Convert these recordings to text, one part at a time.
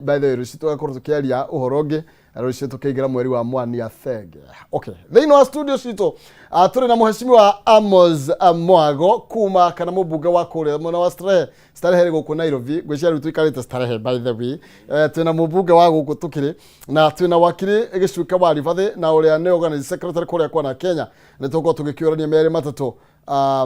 by the way rucitu gakorwo tukiaria uhoro ungi rucitu kiingira mweri wa Mwania Thenge. Okay, thĩinĩ wa studio cito tũrĩ na Mheshimiwa Amos Mwago kuma kana mũmbunge wa kũrĩa mwena wa Starehe gũkũ Nairobi. Ngwĩciria rĩu tũikarĩte Starehe by the way. Twĩna mũmbunge wa gũkũ tũkĩrĩ na twĩna wakiri gĩcuka wa Rivathi na ũrĩa nĩ organizing secretary kũrĩa kwa Kenya. Nĩ tũkorwo tũgĩkĩũrania merĩ matatũ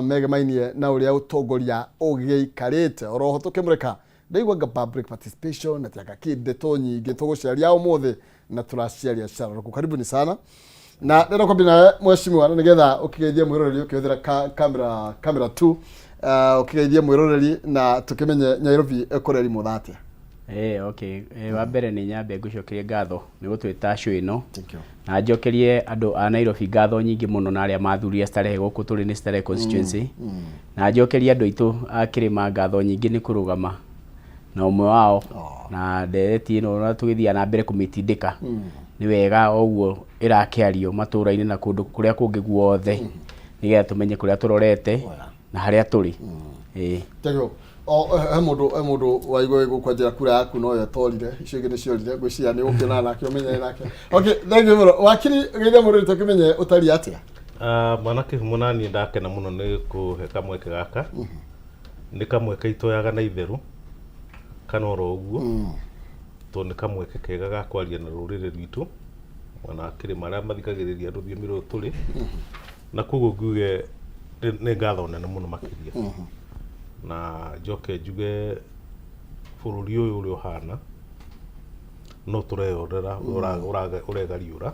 megemainie na ũrĩa ũtongoria ũgĩikarĩte. Oroho tũkĩmũreka ndaigwaga public participation na tiaka kindeto nyingĩ tũgũciaria ũmũthĩ na tũraciaria cararuku. Karibuni sana na ndĩrenda kwambia nawe Mheshimiwa nĩgetha ũkĩgeithie mwĩroreri ũkĩhũthĩra camera 2 ũkĩgeithie mwĩroreri na tũkĩmenye Nairobi kũrĩa rimũ thatia. Okay. Wa mbere nĩ nyambe ngũcokerie ngatho nĩ gũtwĩta show ĩno. Na njokerie andũ a Nairobi ngatho nyingĩ mũno na arĩa mathuria Starehe gũkũ tũrĩ nĩ Starehe constituency. Na njokerie andũ aitũ a Kĩrĩma ngatho nyingĩ nĩ kũrũgama na umwe wao na ndereti ĩno na tũgĩthia na mbere kũmĩtindĩka nĩ wega ũguo ĩrakĩario matũra-inĩ na kũndũ kũrĩa kũngĩ guothe nĩgetha tũmenye kũrĩa tũrorete na harĩa tũrĩ. Tegũ he mũndũ waigua gũkwanjĩra kura yaku no yo torire icio ingĩ nĩ ciorire ngwĩciria nĩ ũkĩona nake ũmenye nake. Okay, thank you mũno. Wakiri geithia mũrũri tũkĩmenye ũtari atĩa. Mwanake mũnani ndakena mũno nĩ kũhe kamweke gaka. Nĩ kamweke itoyaga na itherũ kana oro ũguo to nĩ kamweke kega ga kwaria na rũrĩrĩ rwitũ wana Kĩrĩma arĩa mathikagĩrĩria rũthiomi rũrũ tũrĩ na koguo nguge nĩ ngatho nene mũno makĩria na njoke njuge bũrũri ũyũ ũrĩa ũhana no tũreyorera ũregariũra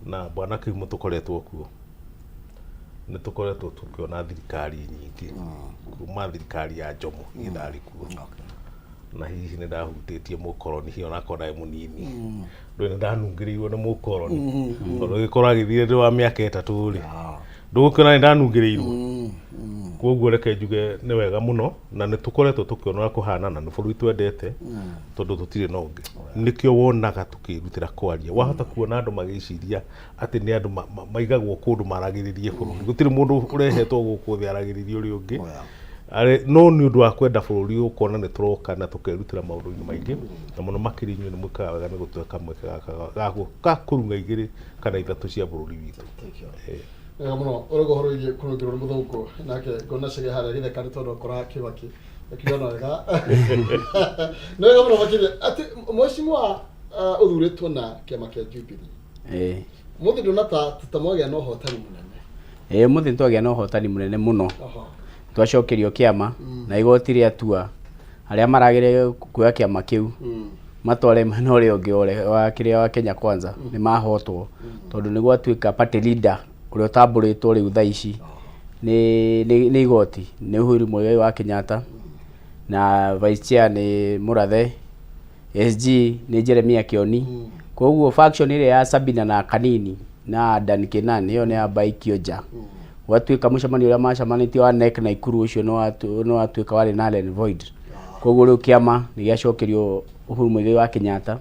na bwana Kĩhumo tũkoretwo kuo nĩ tũkoretwo tũkĩona thirikari nyingĩ kuma thirikari ya Jomo itharĩ kuo na hihi nĩ ndahutĩtie mũkoroni hiyo nakona mũnini ndũ nĩ ndanungĩrĩirwo nĩ mũkoroni tondũ gĩkorwo agĩthire ndĩ wa mĩaka 3 rĩ ndũgũkĩona nĩ ndanungĩrĩirwo koguo reke njuge nĩ wega mũno na nĩ tũkoretwo tũkĩona kũhana na nĩ bũrũri twendete tondũ tũtirĩ na ũngĩ nĩkĩo wonaga tũkĩrutĩra kwaria wahota kuona andũ magĩciria atĩ nĩ andũ maigagwo kũndũ maragĩrĩrie bũrũri gũtirĩ mũndũ ũrehetwo gũkũ thĩ aragĩrĩrie ũrĩa ũngĩ no nĩ ũndũ wa kwenda bũrũri ũkona nĩ tũroka na tũkerutĩra maũndũ-inĩ maingĩ na mũno makĩria inyuĩ nĩ mwĩkaga wega nĩ gũtuĩka kamweke ga kũrunga igĩrĩ kana ithatũ cia bũrũri witũ. Wega mũno ũrego horo igie kũrũngĩrwo nĩ mũthũngũ nake ngona cege harĩa gĩtheka nĩ tondũ kora Kĩbakĩ akiona wega. Nĩ wega mũno makĩria atĩ Mheshimiwa ũthurĩtwo na kĩama kĩa Jubilee. Mũthĩ ndona ta mwagĩa na ũhotani mũnene. Mũthĩ nĩtwagĩa na ũhotani mũnene mũno. Twacokerio kĩama na igoti rĩatua arĩa maragĩrĩire kuoya kĩama kĩu matware mwena ũrĩa ũngĩ wa kĩrĩa wa Kenya Kwanza nĩ mahotwo tondũ nĩ gwatuĩka party leader ũrĩa ũtambũrĩtwo rĩu thaa ici nĩ igoti nĩ Uhuru Muigai wa Kenyatta na vice chair nĩ Mũrathe, SG nĩ Jeremia Kioni. Koguo faction ile ya Sabina na Kanini na Dan Kenani hiyo nĩ abaikio nja. Watuĩka mũcemanio ũrĩa macemanĩtie wa NEC na Ikuru ũcio no watuĩka warĩ null and void. Koguo rĩu kĩama nĩ gĩacokerio Uhuru Muigai wa Kenyatta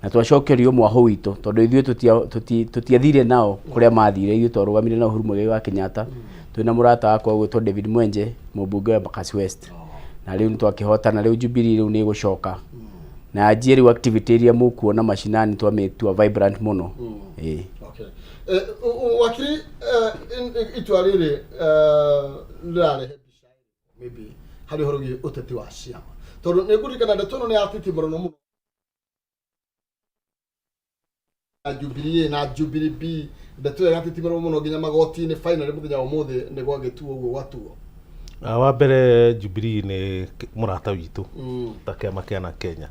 na twacokerio mwahũ witũ tondũ ithuĩ tũtiathire nao kũrĩa mathire ithuĩ twarũgamire na Uhuru Muigai wa Kenyatta twĩna mũrata wakwa gwĩtwo David Mwenje mũmbunge wa Embakasi West na rĩu nĩtwakĩhotana rĩu Jubilee rĩu nĩ gũcoka na anjie rĩu activity iria mũkuona macinani twamĩtua vibrant mũno. Okay. Wakiri itua rĩrĩ rĩrarehe mbica maybe harĩ ũhoro wĩgiĩ ũteti wa ciama tondũ nĩ ngũririkana ndeto ĩno nĩ yatitimũrano mũno na Jubilee na Jubilee B ndeto ĩyo yatitimũrano mũno nginya magoti-inĩ final mũthenya wa ũmũthĩ nĩ gwagĩtuo ũguo gwatuo. Wa mbere Jubilee nĩ mũrata witũ ta kĩama kĩa Kenya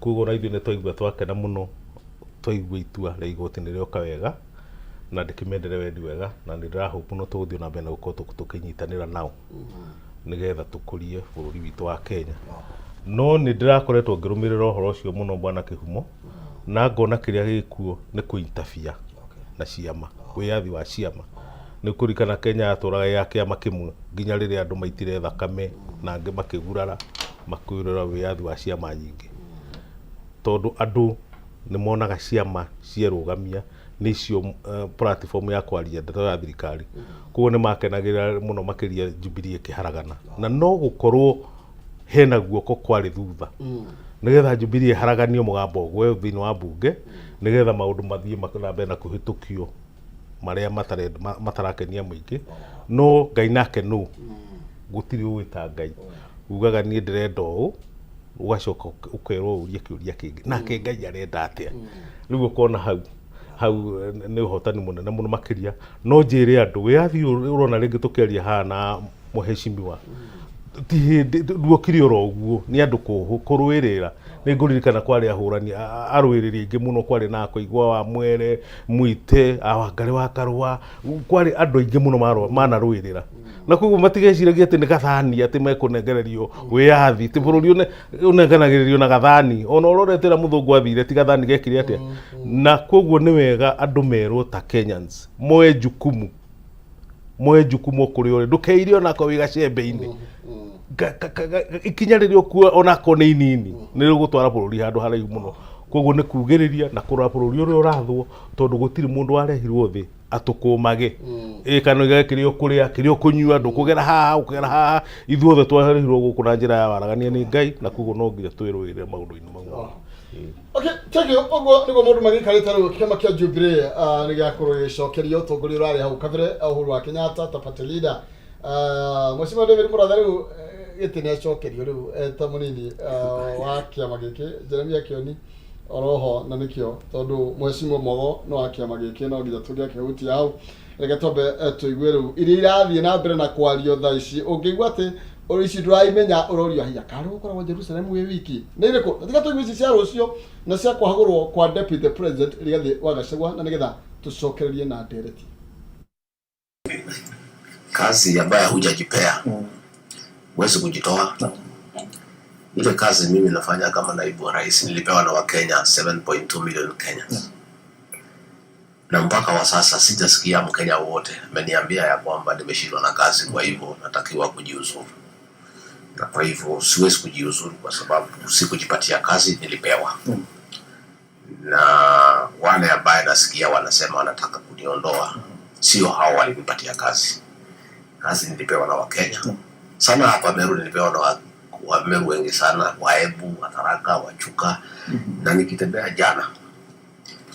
koguo na ithuĩ nĩ twaigua twakena mũno twaigua itua rĩa igoti nĩ rĩoka wega na ndĩkĩmendere wendi wega na nĩ ndĩrahope no tũgũthiĩ na mbere na gũkorwo tũkĩnyitanĩra nao nĩgetha tũkũrie bũrũri witũ wa Kenya. No nĩ ndĩrakoretwo ngĩrũmĩrĩra ũhoro ũcio mũno bwana Kĩhumo na ngona kĩrĩa gĩkuo nĩ kũintabia na ciama wĩyathi wa ciama. Nĩ kũrikana Kenya yatũraga ya kĩama kĩmwe nginya rĩrĩa andũ maitire thakame na angĩ makĩgurara makĩurĩra wĩyathi wa ciama nyingĩ tondũ andũ nĩ monaga ciama cierũgamia nĩcio platform ya kwaria ndeto ya thirikari. Koguo nĩ makenagĩrĩra mũno makĩria Jubilee ĩkĩharagana na no gũkorwo hena guoko kwarĩ thutha nigetha Jubilee haraganio mugambo gwe thini wa bunge nigetha maundu mathie makambe na kuhitukio maria matarakenia muingi no Ngai nake no gutiri gwita Ngai ugaga nie ndirenda uu ugacoka ukerwo urie kiuria kingi nake Ngai arenda atia riu ukona hau ni uhotani munene muno makiria no njire andu wiathi urona ringi tukiaria hana muheshimiwa ti duokiri oroguo ni andu kurwirira ni nguririkana kwari ahurani arwiriri ingi muno kwari na kuigwa wa Mwere Mwite Wangari wa Karua kwari andu ingi muno manarwirira na koguo matigeciragia ati ni gathani ati mekunengererio wiathi ti bururi unenganagiririo na gathani ona uroretera muthungu athire ti gathani gekire atia na koguo ni wega andu merwo ta Kenyans moe jukumu kuri uri ndukeirio nako wiga cembe-ini ikinya ririo kuo onako ni inini ni rigutwara bururi handu haraihu muno koguo ni kugiriria na kurora bururi uri urathwo tondu gutiri mundu arehirwo thi atukumage kana igakirio kuria kirio kunyua ndukugera haha ithuothe twaherihirwo guku na njira ya waragania ni Ngai na koguo no nginya twirwire maundu-ini mau. Okay, thank you. Ogo nigo mundu magikarite riu kiama kia Jubilee ni giakorwo gicokerio utongoria urari hau kabere Uhuru wa Kenyatta ta party leader Mheshimiwa David Murathe riu giti ni acokerio riu eta munini wa kiama giki Jeremia Kioni oroho na nikio tondu Mheshimiwa Mogo no akiama giki no nginya tugia kihuti hau reke tombe tuigue riu iri irathie na mbere na kwario thaa ici ungigwa ati orici nduraimenya urorio hinya kari gukorwo Jerusalem wi wiki niriko tiga tuigue ici cia rucio na cia kwahagurwo kwa deputy president Rigathi wa Gachagua na nigetha tucokererie na ndereti kazi ambayo hujajipea huwezi kujitoa. Ile kazi mimi nafanya kama naibu wa rais nilipewa na Wakenya 7.2 million Kenyans. Na mpaka wa sasa sijasikia Mkenya wote ameniambia ya kwamba nimeshindwa na kazi, kwa hivyo natakiwa kujiuzuru. Na kwa hivyo siwezi kujiuzuru kwa sababu sikujipatia kazi, nilipewa. Na wale ambaye nasikia wanasema wanataka kuniondoa, sio hao walinipatia kazi. Kazi nilipewa na Wakenya. Sana hapa Meru nilipewa na Wameru wengi sana, Waembu, Watharaka, Wachuka. Na nikitembea jana,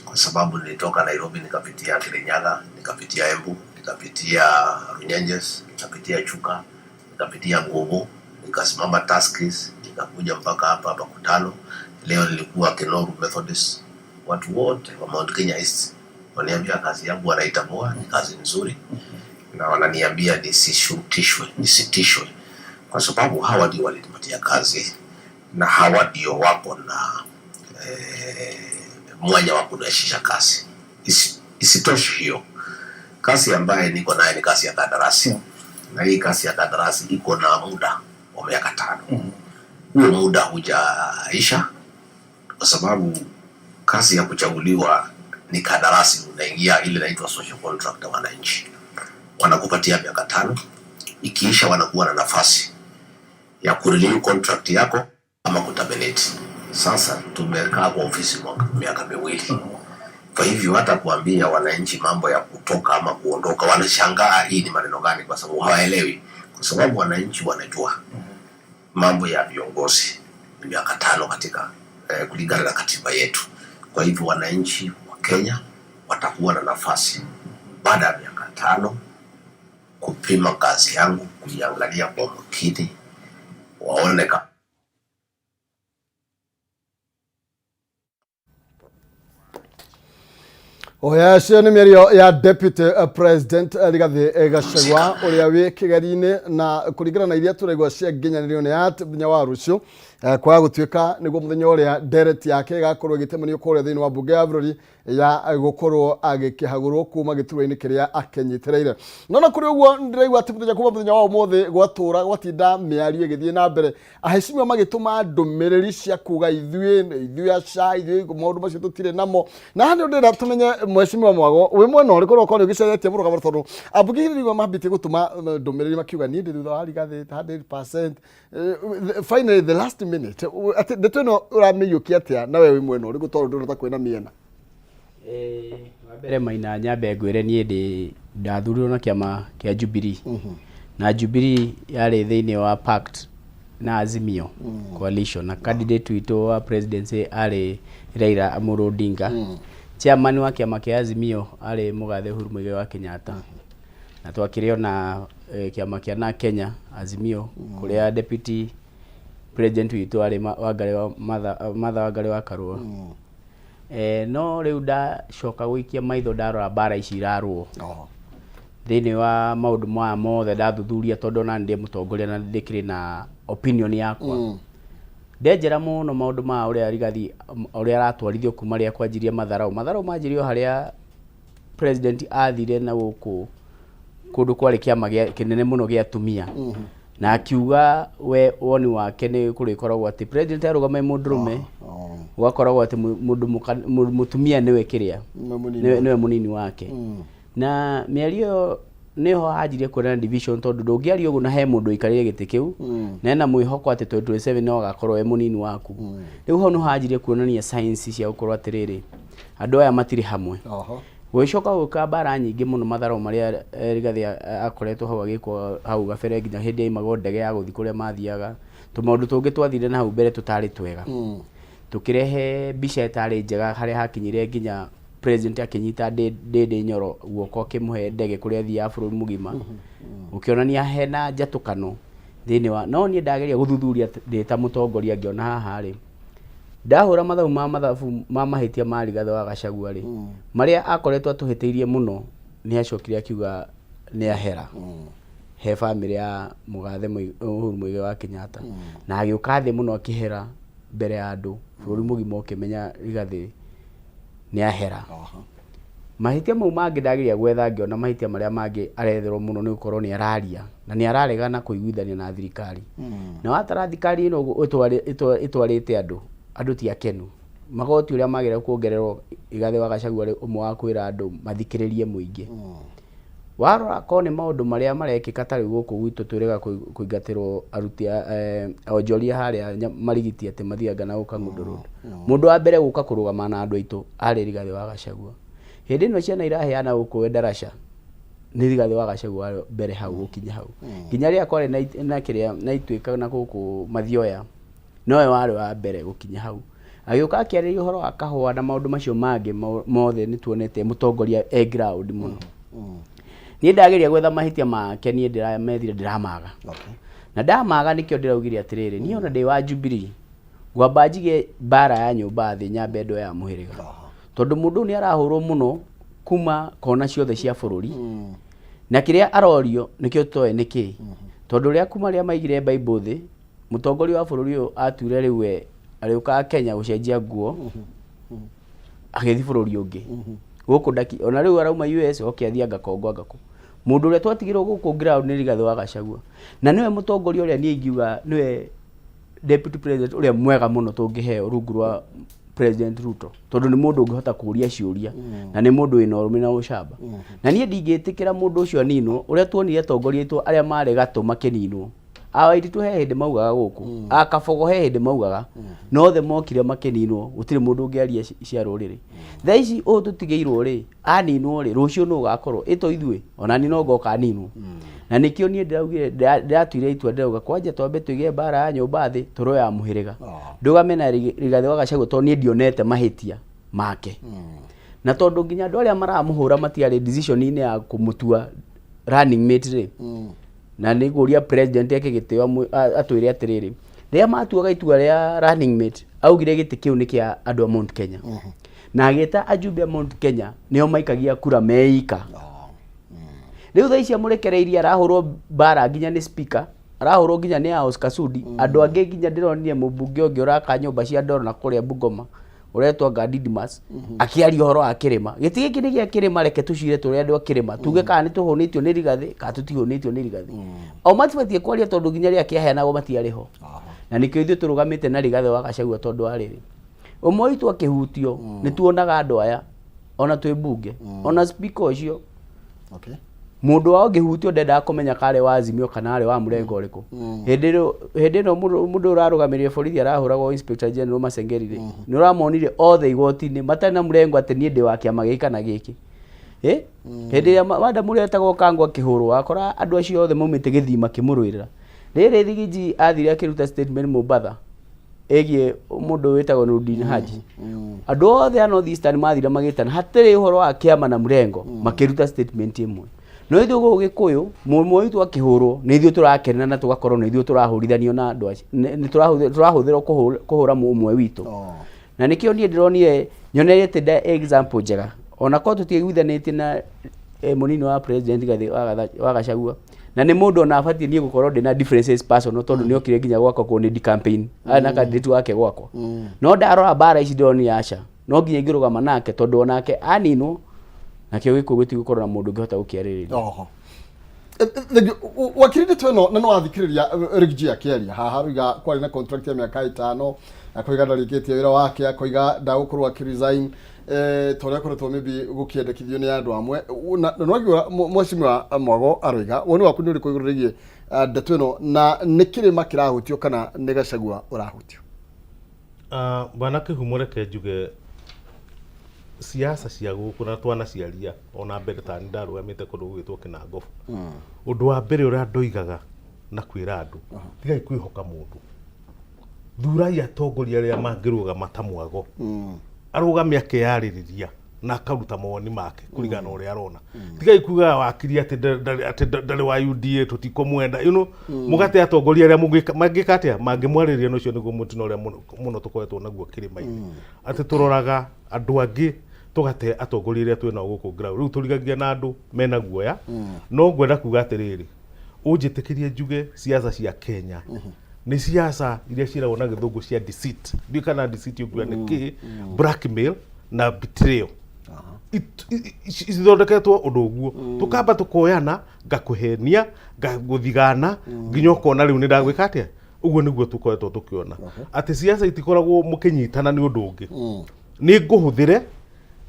kwa sababu nilitoka Nairobi nikapitia Kirinyaga, nikapitia Embu, nikapitia Runyenjes, nikapitia Chuka, nikapitia Ngobo, nikasimama Tuskys, nikakuja mpaka hapa Makutano. Leo nilikuwa Kenoru Methodist. Watu wote wa Mount Kenya East waniambia kazi yangu wanaitambua, ni kazi nzuri. Na wananiambia nisitishwe kwa sababu hawa ndio walinipatia kazi na hawa ndio wako na mwanya wa kunishisha kazi. Isitoshe hiyo kazi ambaye niko naye ni kazi ya kandarasi. Na hii kazi ya kandarasi iko na muda wa miaka 5. Huo muda hujaisha kwa sababu kazi ya kuchaguliwa ni kandarasi, unaingia ile inaitwa social contract na wananchi. Wanakupatia miaka 5, ikiisha wanakuwa na nafasi ya kurenew contract yako ama kuterminate. Sasa tumekaa kwa ofisi miaka 2. Kwa hivyo hata kuambia wananchi mambo ya kutoka ama kuondoka wanashangaa hii ni maneno gani, kwa sababu hawaelewi. Kwa sababu wananchi wanajua mambo ya viongozi ni miaka 5 katika kulingana na katiba yetu. Kwa hivyo wananchi wa Kenya watakuwa na nafasi baada ya miaka 5 kupima kazi yangu, kuiangalia kwa makini, waone kama oya cio ni mĩario ya deputy president Rigathi Gachagua uria wi kigeri-ini na kuringana na iria turaigua cia nginyanĩrio ni ya muthenya wa rucio kwa gutuika niguo muthenya uria ndereti yake gakorwo gitemanio kuria thiini wa bunge ya bururi ya gukorwo agikihagurwo kuma giturwa-ini kiria akenyitereire. Nona kuri uguo ndiraigua ati muthenya kuma muthenya wa umuthi gwatura gwatinda miario igithie na mbere aheshimiwa magituma ndumiriri cia kuga ithuĩ aca ithuĩ maundu macio tutire namo na hani ndira tumenye Mheshimiwa Mwago we mwena urikorwo ukorwo ugiceretie murugamiro tondu ambugiririwa mambite gutuma ndumiriri makiuga ni ndi thutha wa Rigathi 100%. Finally the last minute ati ndetweno uramiyukia atia na wewe mwena uri gutorwo ndurota kwena miena wa mbere Maina nyambe ngwire nie ndathurirwo na kiama kia Jubilee na Jubilee yari thiini wa pact na Azimio coalition na candidate witũ wa presidency arĩ Raila Amolo Odinga. Chairman wa kĩama kĩa Azimio arĩ Mũgathe Uhuru Muigai wa Kenyatta. Na twakĩrĩona kĩama kĩa na Kenya Azimio kũrĩa deputy president witũ arĩ Martha Wangari wa Karua. No rĩu ndacoka gũikia maitho ndarora mbara ici irarwo. Thĩinĩ wa maũndũ maya mothe ndathuthuria tondũ na ndĩ mũtongoria na ndĩkĩrĩ na opinion yakwa. Ndenjera mũno maũndũ ma ũrĩa Rigathi ũrĩa aratwarithio kuma rĩa kwanjirie Matharau manjirio harĩa president athire na gũkũ kũndũ kwarĩ kĩama kĩnene mũno gĩa atumia. Na akiuga we woni wake nĩ kũrĩkoragwo atĩ president arũgame mũndũrũme gwakoragwo atĩ mũtumia nĩwe kĩrĩa nĩwe mũnini wake. Na mĩario niho hajirie kuona division tondu ndũngĩaria ũguo na he mũndũ ikarire gĩtĩ kĩu na ena mwĩhoko atĩ 2027 no agakorwo e mũnini waku. Rĩu ho no hajirie kuonania science cia gũkorwo atĩrĩrĩ andũ aya matirĩ hamwe. Gũcoka gũka mbara nyingĩ mũno Matharau marĩa Rigathi akoretwo hau agĩkwo hau gabere nginya hĩndĩ ya imago ndege ya gũthi kũrĩa mathiaga. Tũmaũndũ tũngĩ twathire na hau mbere tũtarĩ twega. Tũkĩrehe mbica ĩtarĩ njega harĩa hakinyire nginya president akinyita Ndindi Nyoro guoko akĩmũhe ndege kũrĩa thia bũrũri mũgima. Ukionania hena njatũkano thĩinĩ wa no niĩ ndageria gũthuthuria ndĩ ta mũtongoria ngĩona haha rĩ ndahũra mathabu ma mahĩtia ma Rigathi wa Gachagua rĩ marĩa akoretwo atũhĩtĩirie mũno nĩ acokire akiuga nĩ ahera he family ya Mũgathe Uhuru Muigai wa Kenyatta na agĩũka thĩ mũno akĩhera mbere ya andũ bũrũri mũgima ũkĩmenya Rigathi nĩ ahera. Mahĩtia mau mangĩ ndageria gwetha ngĩona mahĩtia marĩa mangĩ aretherwo mũno nĩ gũkorwo nĩ araria na nĩ araregana kũiguithania na thirikari. Na watara thirikari ĩno ĩtwarĩte andũ ti akenu. Magoti ũrĩa magĩrĩirwo kuongererwo Rigathi wa Gachagua ũmwe wa kwĩra andũ mathikĩrĩrie mũingĩ. Warora ko nĩ maũndũ marĩa marekĩka tarĩ gũkũ gwitũ twĩrĩga kũingatĩrwo aruti onjoria harĩa marigiti atĩ mathianga na gũka Ng'ũndũ. Mũndũ wa mbere gũka kũrũgama na andũ aitũ arĩ Rigathi wa Gachagua. Hĩndĩ ĩno ciana iraheana gũkũ Ndarasha nĩ Rigathi wa Gachagua mbere hau gũkinya hau. Nginya rĩrĩa kwarĩ na kĩrĩa na ituĩka na gũkũ Mathioya nowe warĩ wa mbere gũkinya hau. Agĩũka akĩarĩria ũhoro wa kahũa na maũndũ macio mangĩ mothe nĩ tuonete mũtongoria e ground mũno. Niĩ ndageria gwetha mahĩtia make niĩ ndiramethire ndiramaga. Na ndamaga nĩkĩo ndĩraugire atĩrĩrĩ niĩ ona ndĩ wa Jubilee ngwamba njige mbara ya nyũmba thĩ nyambe ndwe ya mũhĩrĩga. Tondũ mũndũ nĩ arahũrwo mũno kuma kona ciothe cia bũrũri. Na kĩrĩa arorio nĩkĩo tũtoe nĩkĩ. Tondũ rĩa kuma rĩa maigire Bible thĩ mũtongoria wa bũrũri ũyũ atuire rĩu we arĩũka Kenya gũcenjia nguo agĩthi bũrũri ũngĩ. Gũkũ ndaki ona rĩu arauma US okĩathia ngakongwa. Mũndũ ũrĩa twatigirwo gũkũ ground nĩ Rigathi wa Gachagua. Na niwe mũtongoria ũrĩa niĩ ingiuga niwe deputy president ũrĩa mwega mũno tũngĩheo rungu rwa President Ruto. Tondũ nĩ mũndũ ũngĩhota kũria ciũria na nĩ mũndũ wĩna ũrũme na ũcamba. Na niĩ ndingĩtĩkĩra mũndũ ũcio aninwo ũrĩa tuonire atongoria aitũ arĩa marĩ gatũ makĩninwo. Awaitũ he hĩndĩ maugaga gũkũ. Akabogo he hĩndĩ maugaga. No the mokire makĩninwo gũtirĩ mũndũ ũngĩaria cia rũrĩrĩ. Thaa ici ũũ tũtigĩirwo rĩ aninwo rĩ rũciũ no gakorwo ĩto ithuĩ ona ni no ngoka aninwo. Na nĩkĩo niĩ ndĩraugire ndatuire itua ndĩrauga kwanja twambe tũige mbara ya nyũmba thĩ tũroya mũhĩrĩga. Ndũgame na Rigathi wa Gachagua tondũ niĩ ndionete mahĩtia make. Na tondũ nginya andũ arĩa maramũhũra matiarĩ decision-inĩ ya kũmũtua running mate rĩ. Na nĩguria president yake gĩtĩo atwĩre atĩrĩrĩ rĩrĩa matuaga itua rĩa running mate augire gĩtĩ kĩu nĩ kĩa andũ a Mount Kenya. Na agĩta ajumbe a Mount Kenya nĩo maikagia kura meika. Rĩu thaa ici amũrekereirie arahũrwo mbara nginya nĩ speaker arahũrwo nginya nĩ House Kasudi andũ angĩ nginya ndĩronire mũmbunge ũngĩ ũraka nyũmba cia ndoro na kũrĩa Bungoma uretwa Didimas akiaria ũhoro wa kĩrĩma. Gĩtĩ gĩkĩ nĩ gĩa kĩrĩma reke tucire tũrĩa andũ a kĩrĩma tuge kana nĩ tũhũnĩtio nĩ Rigathi kana tũtihũnĩtio nĩ Rigathi. O matibatie kwaria tondũ nginya rĩrĩa kĩaheanagwo matiarĩ ho. Na nĩkĩo ithuĩ tũrũgamĩte na Rigathi wa Gachagua tondũ arĩrĩ ũmwe witũ akĩhutio nĩ tuonaga andũ aya ona twĩ bunge ona speaker ũcio mũndũ wao ngĩhutio ndendaga kũmenya karĩ wa Azimio kana arĩ wa mũrengo ũrĩkũ. Hĩndĩ ĩno mũndũ ũrarũgamĩrĩria borithi arahũragwo Inspector General Masengeri rĩ nĩ ũramonire othe igoti-inĩ matarĩ na mũrengo atĩ niĩ ndĩ wa kĩama gĩkĩ kana gĩkĩ. Hĩndĩ ĩrĩa madam ũrĩa etagwo Kangũ akĩhũrwo akora andũ acio othe maumĩte Gĩthii makĩmũrũĩrĩra. rĩrĩ Thigiji athire akĩruta statement Mombasa ĩgiĩ mũndũ wĩtagwo Nurdin Haji andũ othe a North Eastern mathire magĩtana hatirĩ ũhoro wa kĩama na Mrengo makĩruta statement ĩmwe no ithuĩ gũgĩkũyũ mũmwe witũ akĩhũrwo nĩ ithuĩ tũrakenera na tũgakorwo nĩ ithuĩ tũrahũrithanio na andũ acio nĩ tũrahũthĩrwo kũhũra mũmwe witũ na nĩkĩo niĩ ndĩronire nyonerete example njega ona ko tũtigũithanĩtie na mũnini wa president Gathĩ wa Gachagua na nĩ mũndũ ona abatie niĩ gũkorwo ndĩ na differences personal tondũ nĩ okire nginya gwakwa kũ nĩ campaign na candidate wake gwakwa no ndarora bara ici ndoni Asha no nginya ingĩrũgama nake tondũ onake aninwo nakĩo gĩkũ gũtigũkorwo na mũndũ ũngĩhota gũkĩarĩrĩria oho wakirinde tweno na no athikiriria Rigiji akĩaria haha ruga kwari na contract ya mĩaka 5 akoiga ndarĩkĩtie wĩra wake akoiga ndagũkorwo akĩresign tore koretwo maybe gũkĩendekithio nĩ andũ amwe na no Mheshimiwa Mwago aroiga woni waku nĩ ũrĩkũ igũrũ rĩgiĩ ndeto ĩno na nĩ kĩrĩma kĩrahutio kana nĩ Gachagua ũrahutio bana kĩhumo reke njuge siasa cia gũkũ na twanaciaria ona mbere ta nĩ ndarũgamĩte kũndũ gwĩtwo Kinangofu ũndũ wa mbere ũrĩa ndoigaga na kwĩra andũ tigai kwĩhoka mũndũ thurai atongoria arĩa mangĩrũgama ta Mwago arũgame akĩyarĩrĩria na akaruta mawoni make kũringana ũrĩa arona tigai kuga wakiri atĩ ndarĩ wa UDA tũtikomwenda mũgate atongoria arĩa mangĩkatia mangĩmwarĩrĩria nocio nĩguo mũtino ũrĩa mũno tũkoretwo naguo kĩrĩma-inĩ atĩ tũroraga andũ angĩ tũgate atongoria arĩa twĩna gũkũ ground rĩu tũrigagia na andũ mena guoya no ngwenda kuga atĩrĩrĩ ũnjĩtĩkĩrie njuge siasa cia Kenya ni siasa iria ciragwo na gĩthũngũ cia deceit ndio kana deceit ũngĩwa nĩ kĩ blackmail na betrayal ithondeketwo ũndũ ũguo tũkamba tũkoyana ngakũhenia ngagũthigana nginya ũkona rĩu nĩ ndagwĩka atĩa ũguo nĩguo tũkoretwo tũkĩona atĩ siasa itikoragwo mũkĩnyitana nĩ ũndũ ũngĩ nĩ ngũhũthĩre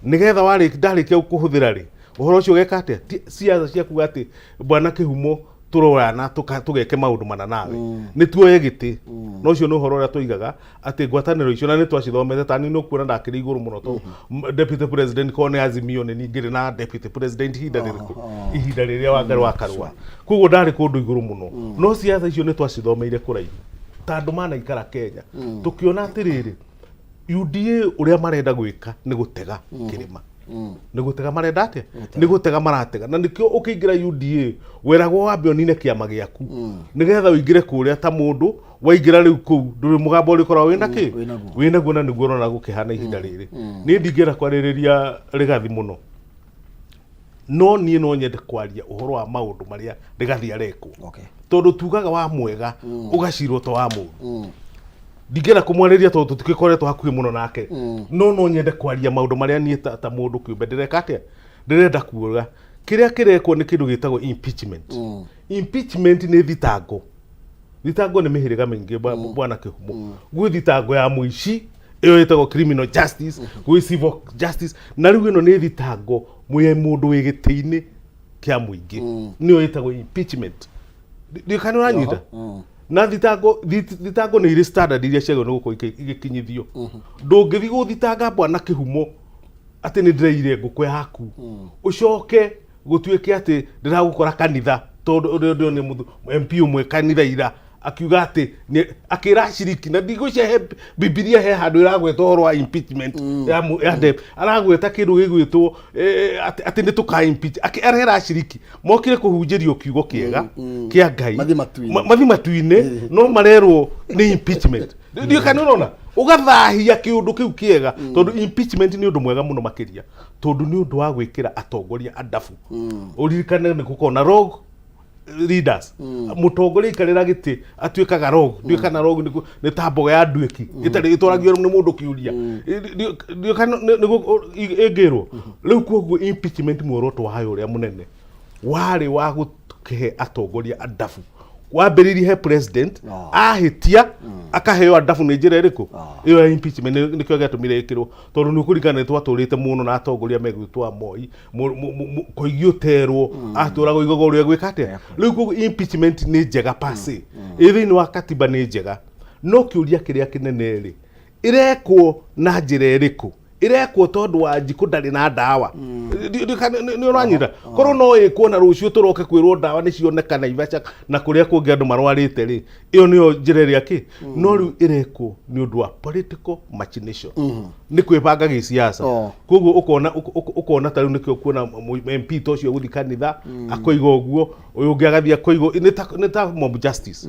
nĩgetha ndarĩkia kũhũthĩra rĩ ũhoro ũcio ũgeka atĩa siasa ciaku atĩ bwana kĩhumo tũroyana tũgeke maũndũ mana nawe nĩ tuoye gĩtĩ no ũcio nĩ ũhoro ũrĩa tũigaga atĩ ngwatanĩro icio na nĩ twacithomete tani nĩ kuona ndakĩrĩ igũrũ mũno to deputy president ko nĩ Azimio nĩ ningĩ na deputy president ihinda rĩrĩa Wangari wa Karua koguo ndarĩ kũndũ igũrũ mũno no siasa icio nĩ twacithomeire kũraihu tandũ manaikara Kenya tũkĩona atĩrĩrĩ UDA ũrĩa marenda gwĩka nĩ gũtega kĩrĩma nĩ gũtega marenda atĩa nĩ gũtega maratega na nĩkĩo ũkĩingĩra UDA weragwo wambe onine kĩama gĩaku nĩgetha ũingĩre kũrĩa ta mũndũ waingĩra rĩu kũu ndũrĩ mũgambo ũrĩkorwo wĩna kĩ wĩnaguo na nĩguo ũrona gũkĩhana ihinda rĩrĩ niĩ ndingĩenda kwarĩrĩria Rigathi mũno no niĩ no nyende kwaria ũhoro wa maũndũ marĩa Rigathi arekwo tondũ tugaga wa mwega ũgacirwo to wa mũndũ ndingĩenda kũmwarĩria tondũ tũtikĩkoretwo hakuhĩ mũno nake no nyende kwaria maũndũ marĩa niĩ ta mũndũ kĩũmbe ndĩreka atĩa ndĩrenda kuoga kĩrĩa kĩrekwo nĩ kĩndũ gĩtagwo impeachment impeachment nĩ thitango nĩ mĩhĩrĩga mĩingĩ bwana kĩhumo gwĩ thitango ya mũici ĩyo ĩtagwo criminal justice gwĩ civil justice na rĩu ĩno nĩ thitango mũndũ wĩ gĩtĩ-inĩ kĩa mũingĩ nĩyo ĩtagwo impeachment ndĩkanĩ ũranyita na thitango nĩ irĩ standard iria ciagĩrĩirwo nĩ gũkorwo igĩkinyithio ndũngĩthiĩ gũthitanga bwana kĩhumo atĩ nĩ ndĩraire ngũkũ yaku ũcoke gũtuĩke atĩ ndĩragũkora kanitha tondũ nĩ MP ũmwe kanitha ira akiuga atĩ akĩra aciriki na ndigũcihe Bibilia he handũ ĩragweta ũhoro wa impeachment ya DEP aragweta kĩndũ gĩgwĩtwo atĩ nĩ tũka impeach arera aciriki mokire kũhunjĩrio kiugo kĩega kĩa Ngai mathi matu-inĩ no marerwo nĩ impeachment ndio kana ũrona ũgathahia kĩũndũ kĩu kĩega tondũ impeachment nĩ ũndũ mwega mũno makĩria tondũ nĩ ũndũ wa gwĩkĩra atongoria andabu ũririkane nĩ gũkorwo na rogue leaders mũtongoria ikarĩra gĩtĩ atuĩkaga rogue ndio kana rogue nĩ ta mboga ya nduĩki ĩtwaragio nĩ mũndũ kĩũria ndio kana ĩngĩrwo rĩu koguo impeachment muoroto wayo ũrĩa mũnene warĩ wa gũkĩhe atongoria andabu wambĩrĩrie he president ahĩtia akaheo andabu nĩ njĩra ĩrĩkũ ĩyo ya impeachment nĩkĩo gĩatũmire ĩkĩrwo tondũ nĩ ũkũririkana twatũrĩte mũno na atongoria megwĩtwo Moi Koigi ũterwo atũragwo igogo ũrĩa gwĩka atĩa rĩu koguo impeachment nĩ njega pase thĩinĩ wa katiba nĩ njega no kĩũria kĩrĩa kĩnene rĩ ĩrekwo na njĩra ĩrĩkũ irekwo tondu wa Njikũ ndarĩ na ndawa ni uranyita korwo no ikwo na rucio turoke kwirwo ndawa ni cioneka Naivasha na kuria kungi andu marwarite ri iyo niyo njira iria ki no riu irekwo ni undu wa political machination ni kwibanga giciaca koguo ukona ta riu nikio kuona MP tocio guthi kanitha akoiga uguo uyu ungi agathia akoiga ni ta mob justice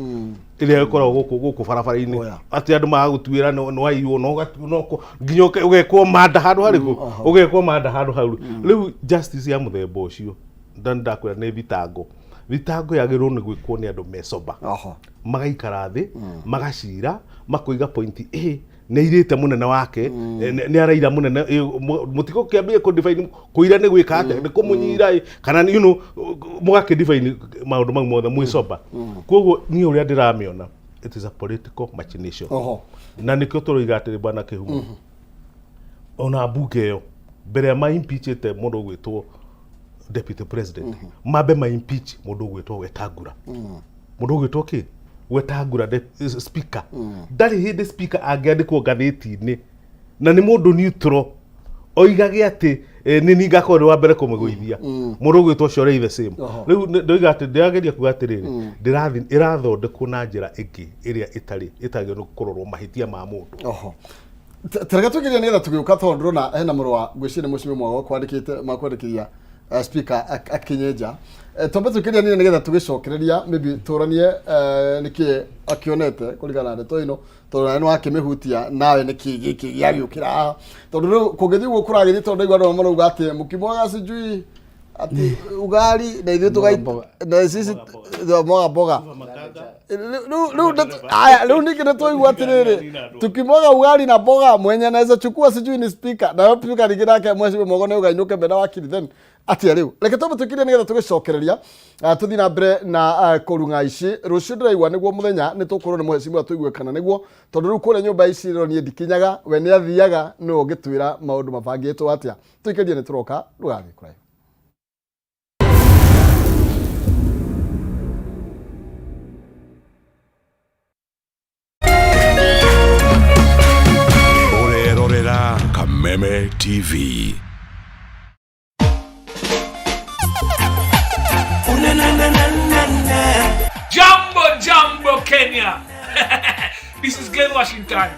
iria ikoragwo guku barabara-ini ati andu magagutuira no waiywo no nginya ugekwo manda handu hariku ugekwo manda handu hau riu justice ya muthemba ucio ndakwira ni thitango yagirwo ni gwikwo ni andu mecoba magaikara thi magacira makoiga point A nä irä munene wake nä araira munene må tigo kä ambie kå define kå ira nä gwä ka atä nä kå må nyira kana må gakä define maå ndå mau mothe mwä coba koguo niä å rä a ndä ramä ona it is a political machination na nä kä o tå roiga atä rä bwana kä humo ona mbunge ä yo mbere ya ma impeach ete må ndå å gwä two deputy president mambe ma impeach må ndå å gwä two Wetangula må ndå å gwä two kä Wetangula speaker ndari hindi speaker angiandikwo ngathiti-ini na ni mundu neutral oigage ati ni ninga korwo wa mbere kumugwithia mundu gwitwo core the same riu ndoiga ati ndirageria kuga atiriri ndirathi irathondekwo na njira ingi iria itagio no kurorwo mahitia ma mundu terega tukiria nigetha tugiuka tondu na hena muru wa gwicire mucimi mwago kwandikite makwandikiria speaker akinyeja tombe tukiria nigetha tugicokereria maybe turanie niki akionete kuligana na to ino tondu no akimihutia nawe niki giki giagiukira tondu riu kugithi guo kuragithi tondu igwa no maruga ati mukimwaga sijui ati ugali na ithu tugaita na sisi mboga leo nikina toigwa atiriri tukimwaga ugali na mboga mwenye anaweza chukua sijui ni speaker na yo speaker ningina yake mwezi mwogo na ugainuke mbere wakiri then ati riu reke tombe tukiria nigetha tugicokereria tuthi na mbere na kurunga ici rucio ndiraigwa niguo muthenya ni tukurwo ni muhecimu atuigwe kana niguo tondu riu kure nyumba ici ro nie ndikinyaga we ni athiaga no ngitwira maundu mabangitwo atia tuikerie ni turoka rugathi kurai Kameme TV. Jambo Kenya. This is Glenn Washington.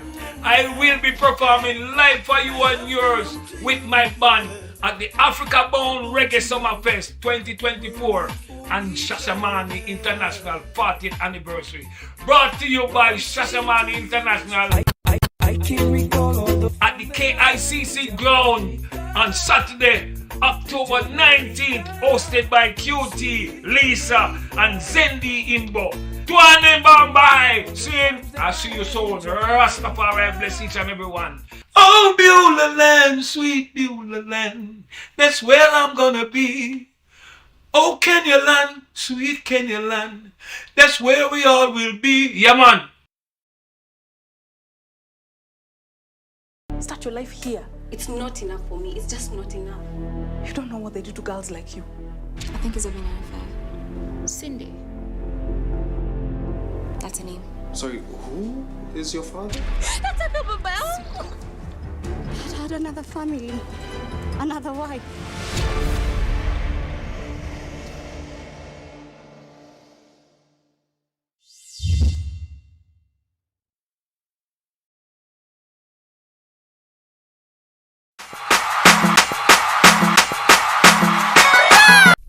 I will be performing live for you and yours with my band at the Africa Bound Reggae Summer Fest 2024 and Shashamane International 40th anniversary. Brought to you by Shashamane International at the KICC ground on Saturday, October 19th, hosted by QT, Lisa, and Zendi Imbo. Tuane Bambai, saying, I see you soon. Rastafari bless each and every one. Oh, Beulah land, sweet Beulah land, that's where I'm gonna be. Oh, Kenya land, sweet Kenya land, that's where we all will be. Yeah, man. Start your life here. It's not enough for me. It's just not enough. You don't know what they do to girls like you. I think it's a benign affair. Cindy. That's her name. Sorry, who is your father? That's a double bell. I'd had another family, another wife.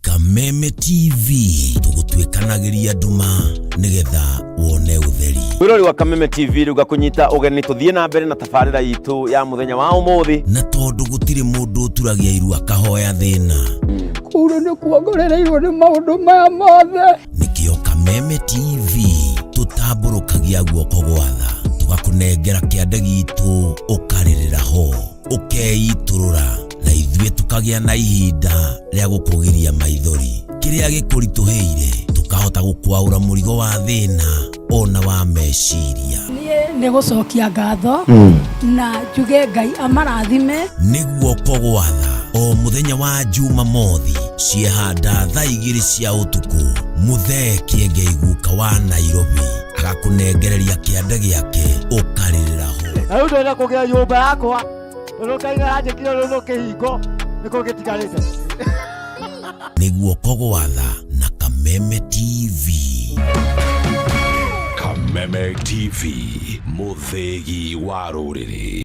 Kameme TV tugutwikanagiria nduma nigetha wone utheri. Wirori wa Kameme TV ruga kunyita ugeni tuthie na mbere na tabarira yitu ya muthenya wa umuthi na tondu gutire mundu turagia iru akahoya thina kuru ni kuongorereirwo ni maundu maya mothe nikio Kameme TV tutamburukagia guoko gwatha tugakunengera kiande gitu ukaririra ho ukeiturura na ithuĩ tukagia na ihinda rĩa gũkũgiria maithori kĩrĩa gĩkũritũhĩire tukahota gũkwaũra mũrigo wa thĩna ona wa meciria nĩ gũcokia ngatho na njuge Ngai amarathime nĩguo kogwatha o mũthenya wa Jumamothi ciehanda thaa 2 cia ũtukũ Muthee Kiengei guka wa Nairobi agakunengereria kĩande gĩake ũkarĩrĩra ho na ũndũ ĩrĩa kũgĩa nyũmba yakwa Urukaga aje kilo ruke hiko niko getigarite. Niguo Kogwatha na Kameme TV. Kameme TV, muthegi wa ruriri.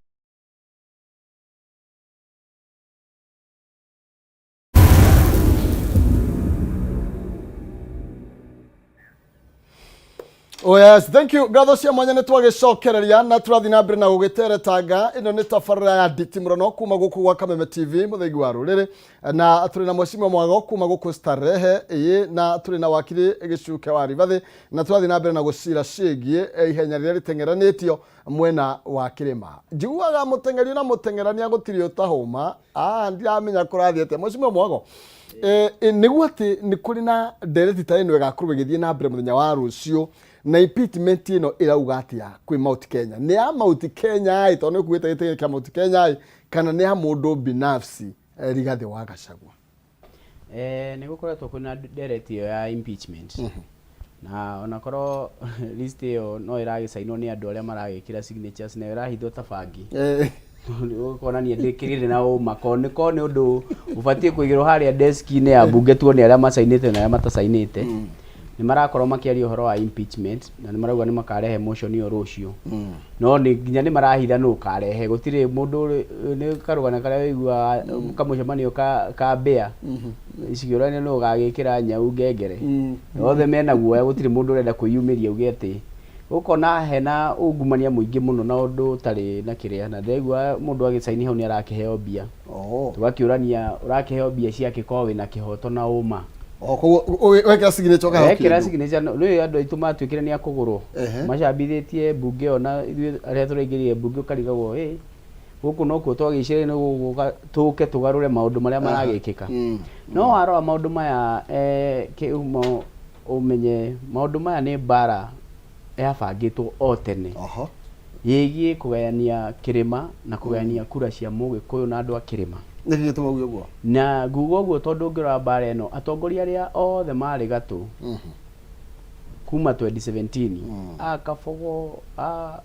Oh yes, thank you. Gatho cia mwanya nitwagicokereria na turathi na mbere na gugiteretanga ino ni tabarira ya nditimurono kuma guku gwa Kameme TV muthegi wa ruriri na turi na mweshimwa mwago kuma guku Starehe iyi na turi na wakiri gicuke wa Rivathi na turathi na mbere na gucira cigie ihenya riria ritengeranitio mwena wa Kirima. Njiguaga mutengerio na mutengerania gutirio tahuma ndiamenya kurathiete mweshimwa mwago niguo ati ni kuri na ndereti ta ino igakurwe githie na mbere muthenya wa rucio na impeachment ino irauga atia kwi Mount Kenya ni ya Mount Kenya ito ni kuita gite kia Mount Kenya kana ni ha mundu binafsi Rigathi wa Gachagua ni gukoretwo kuna ndereti ya impeachment na onakorwo list iyo no iragicainwo ni andu aria maragikira signatures na irahithwo tabangi ukona ni ndikirire na makone kone undu ubatie kuigirwo haria desk-ini ya bunge tuone aria masainite na aria matasainite ni marakorwo makiaria uhoro wa impeachment na ni marauga ni makarehe motion iyo rucio no ni nginya ni marahitha no karehe gutire mundu ni karugana karia wigua kamucemanio ka bea icigirani no gagikira nyau ngengere othe mena guoya gutire mundu urenda kwiyumiria uge ati ukona hena ungumania muingi muno na undu tari na kiria na ndegwa mundu agicaini hau ni arakiheo bia tugakiurania urakiheo bia ciake kwa wina kihoto na uma wekira signature ka wekira signature no andu aitu matwikire ni akugurwo macambithitie bunge ona aria turaingirie bunge ukarigagwo guku no kuo twagicire ni tuke tugarure maundu maria maragikika no warora maundu maya kiumo umenye maundu maya ni bara yabangitwo o tene yigie kugayania Kirima na kugayania kura cia Mugikuyu na andu a Kirima niki gituma uguo na ngugo uguo tondu ngira bara eno atongoria aria othe mari gatu kuma 2017 akafogo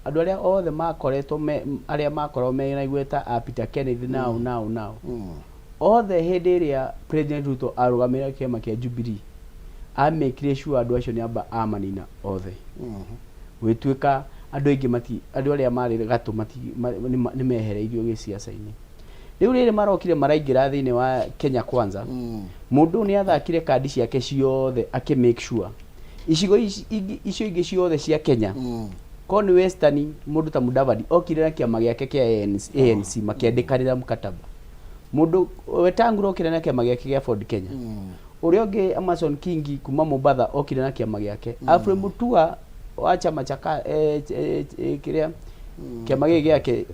andu aria othe makoretwo aria makorwo mena igweta a Peter Kennedy now othe hindi iria President Ruto arugamira kiama kia Jubilee amekire sure andu acio ni amba amanina othe wituika andu aingi mati andu aria mari gatu mati ni mehereirio giciaca-ini riu riri marokire maraingira thiini wa Kenya Kwanza mundu ni athakire kadi ciake ciothe aki make sure icigo icio ingi ciothe cia Kenya ko ni Western mundu ta Mudavadi okire na kiama giake kia ANC makiandikanira mkataba mundu Wetangula okire na kiama giake kia Ford Kenya uria ungi Amason Kingi kuma Mombasa okire na kiama giake Alfred Mutua wa chama cha kiria kiama giake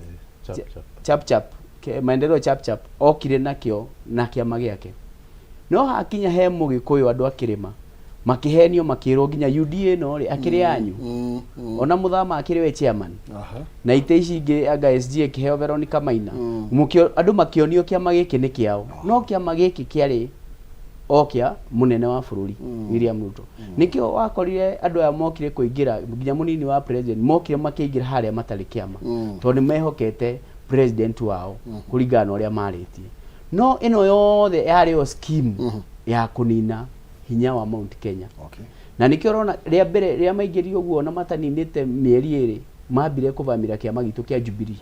chap maendeleo chap okire nakio na kiama giake no hakinya he Mugikuyu andu a Kirima makihenio makirwo nginya UDA no ri akiri anyu ona muthama akiri we chairman na ite ici ingi anga SG kiheo Veronica Maina mukio andu makionio kiama giki ni kiao no kiama giki kiari okia munene wa bururi William Ruto nikio wakorire andu aya mokire kuingira nginya munini wa president mokire makiingira haria matari kiama tondu mehokete president wao kuringana uria maritie no ino yothe yari o scheme ya kunina hinya wa Mount Kenya na nikio rona ria mbere ria maingirio guo na mataninite mieri iri mambire kuvamira kiama gitu kia Jubilee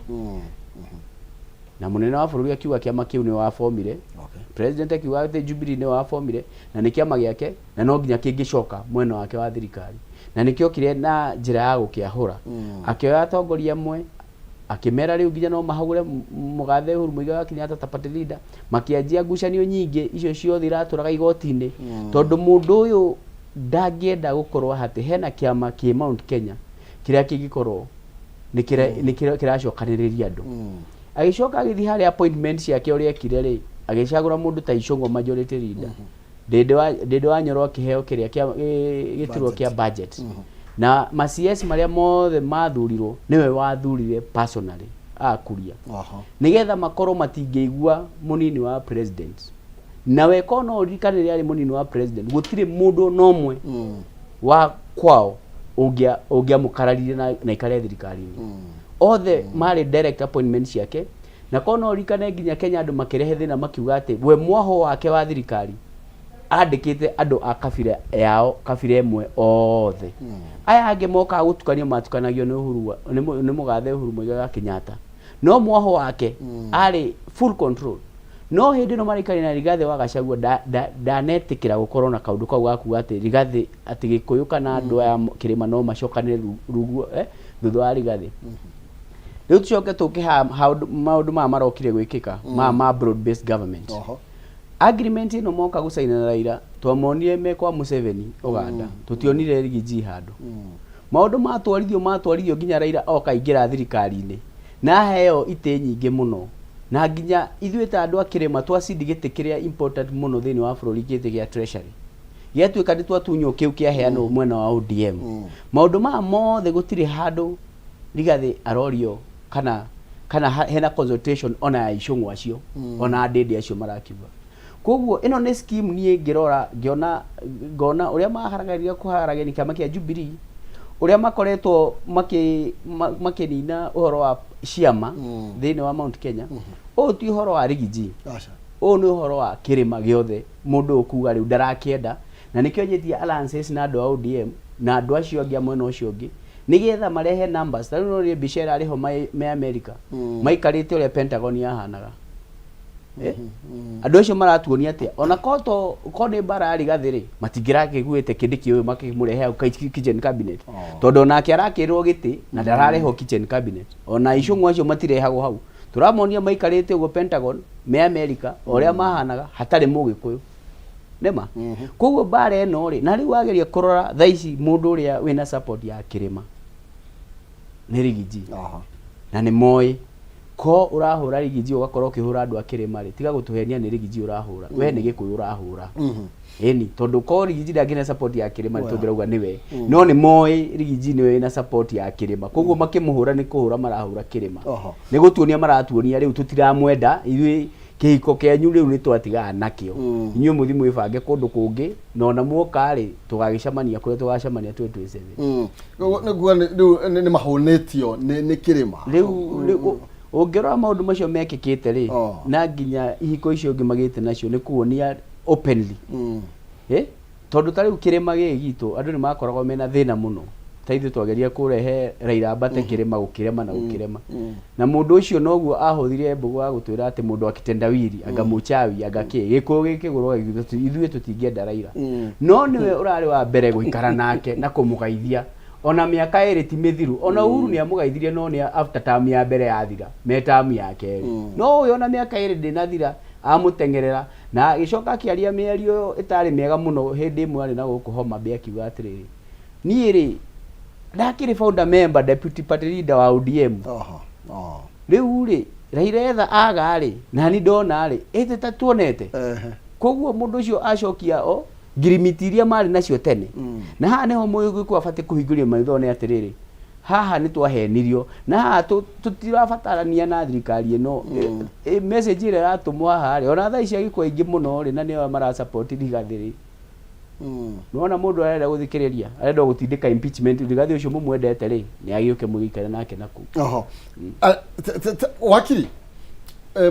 na munene wa bururi akiuga kiama kiu ni wa formire president akiuga ati Jubilee ni wa formire na ni kiama giake na no nginya kingicoka mwena wake wa thirikari na nikio kire na njira ya gukiahura akioya atongoria mwe akimera riu nginya no mahagure mugathe Uhuru Muigai wa Kenyatta ta party leader makianjia ngucanio nyingi icio ciothe iraturaga igoti-ini tondu mundu uyu ndagienda gukorwo hati hena kiama ki Mount Kenya kiria kingikorwo ni kiracokaniriria andu agicoka agithi hari appointment ciake uria ekire ri agicagura mundu ta Icung'wa majority leader ndende wa Nyoro kiheo kiria giturwo kia budget na macs maria mothe mathurirwo niwe wathurire personally akuria nigetha makorwo matingeigua munini wa president na weko no rikanire ari munini wa president gutire mundu nomwe wa kwao ungia mukararire na ikare thirikari-ini othe mari direct appointments yake na kono rikane nginya Kenya andu makirehe thina makiuga ati we mwaho wake wa thirikari andikite andu a kabira yao kabira imwe othe aya ange moka gutukanio matukanagio ni Uhuru ni mugathe Uhuru Muigai Kenyatta no mwaho wake ari full control no hindi no marikari na Rigathi wa Gachagua danetikira gukorwo na kaundu kau gaku ati Rigathi ati Gikuyu kana andu aya kirima no macokane rugu thutha wa Rigathi riu tucoke tukiha maundu marokire gwikika ma broad based government agreement ino moka gusaina na Raila twamonire me kwa Museveni Uganda tutionire Rigiji handu maundu matwarithio nginya Raila okaingira thirikari-ini na heo ite nyingi muno na nginya ithuĩ ta andu akirima twacindi gĩtĩ kĩrĩa important muno thĩinĩ wa bũrũri gĩtĩ gĩa treasury gĩatuĩka nĩ twatunywo kĩu kĩaheanwo mwena wa ODM maũndũ maya mothe gũtirĩ handũ Rigathi arorio kana hena consultation ona ya icũng'wa acio ona ndĩndĩ acio marakiuga koguo ĩno nĩ scheme niĩ ngĩrora ngona ũrĩa maharagĩria kũharagĩria kĩama kĩa Jubilee uria makoretwo makinina uhoro wa ciama thĩinĩ wa Mount Kenya ti uhoro wa Rigiji ni uhoro wa kirima giothe mundu ukuga riu ndarakienda na nikio nyetia alliances na andu a ODM na andu acio angi mwena ucio ungi nigetha marehe numbers tari no ri Bishera ariho me America maikarite uria Pentagon yahanaga andu acio maratuonia atia ona ko ni bara ya Rigathi ri matingiragiguite kindiki uyu makimurehe kitchen cabinet tondu nake arakirwo giti na ndarareho kitchen cabinet ona icũng'wa acio matirehagwo hau turamonia maikarite ugo Pentagon me America uria mahanaga hatari mugikuyu nema koguo bara eno ri na riu ageria kurora thaici mundu uria wina support ya kirima ni Rigiji na ni moi ko urahura Rigiji ugakorwo ukihura andu akirima ri tiga gutuhenia ni Rigiji urahura we ni Gikuyu urahura eni tondu ko Rigiji ndangina support ya kirima ri tungirauga niwe no ni moi Rigiji niwe na support ya kirima koguo makimuhura ni kuhura marahura kirima ni gutuonia maratuonia riu tutiramwenda ithui kihiko kenyu riu ni twatiga nakio inyuĩ muthi mwibange kundu kungi no na muoka ri tugagicamania kuria tugacamania 2027 ni mahonetio ni kirima riu ungirora maundu macio mekikite ri na nginya ihiko icio ngi magite nacio ni kuonia openly tondu tari kirima gitu andu ni makoragwo mena thina muno taithu twageria kurehe Raila Mbate kirima gukirema na gukirema na mundu ucio noguo ahuthire mbugu wa gutwira ati mundu akitendawiri anga muchawi anga Gikuyu gikigurwo ithuĩ tutingienda Raila no niwe urari wa mbere guikara nake na kumugaithia ona miaka iri ti mithiru ona Uhuru ni amugaithirie no ni after term ya mbere yathira me term yake no uyo ona miaka iri ndinathira amutengerera na gicoka akiaria mĩario itari mega muno hindi imwe ari na guku Homa Bay akiuga atiriri niĩ ri ndakiri founder member deputy party leader wa ODM riu ri Raila etha aga ri na ni ndona ri ite tatuonete koguo mundu ucio acokia ngirimiti iria mari nacio tene na haha niho Muigai abati kuhinguria maitho ni atiriri haha ni twahenirio na haha tutirabatarania na thirikari ino message ire ratumwo haha ri ona thaici agikwa ingi muno ri na niyo mara support Rigathi ri nona mundu arenda guthikiriria arenda gutindika impeachment Rigathi ucio mumwendete ri ni agiuke mugikare nake naku wakiri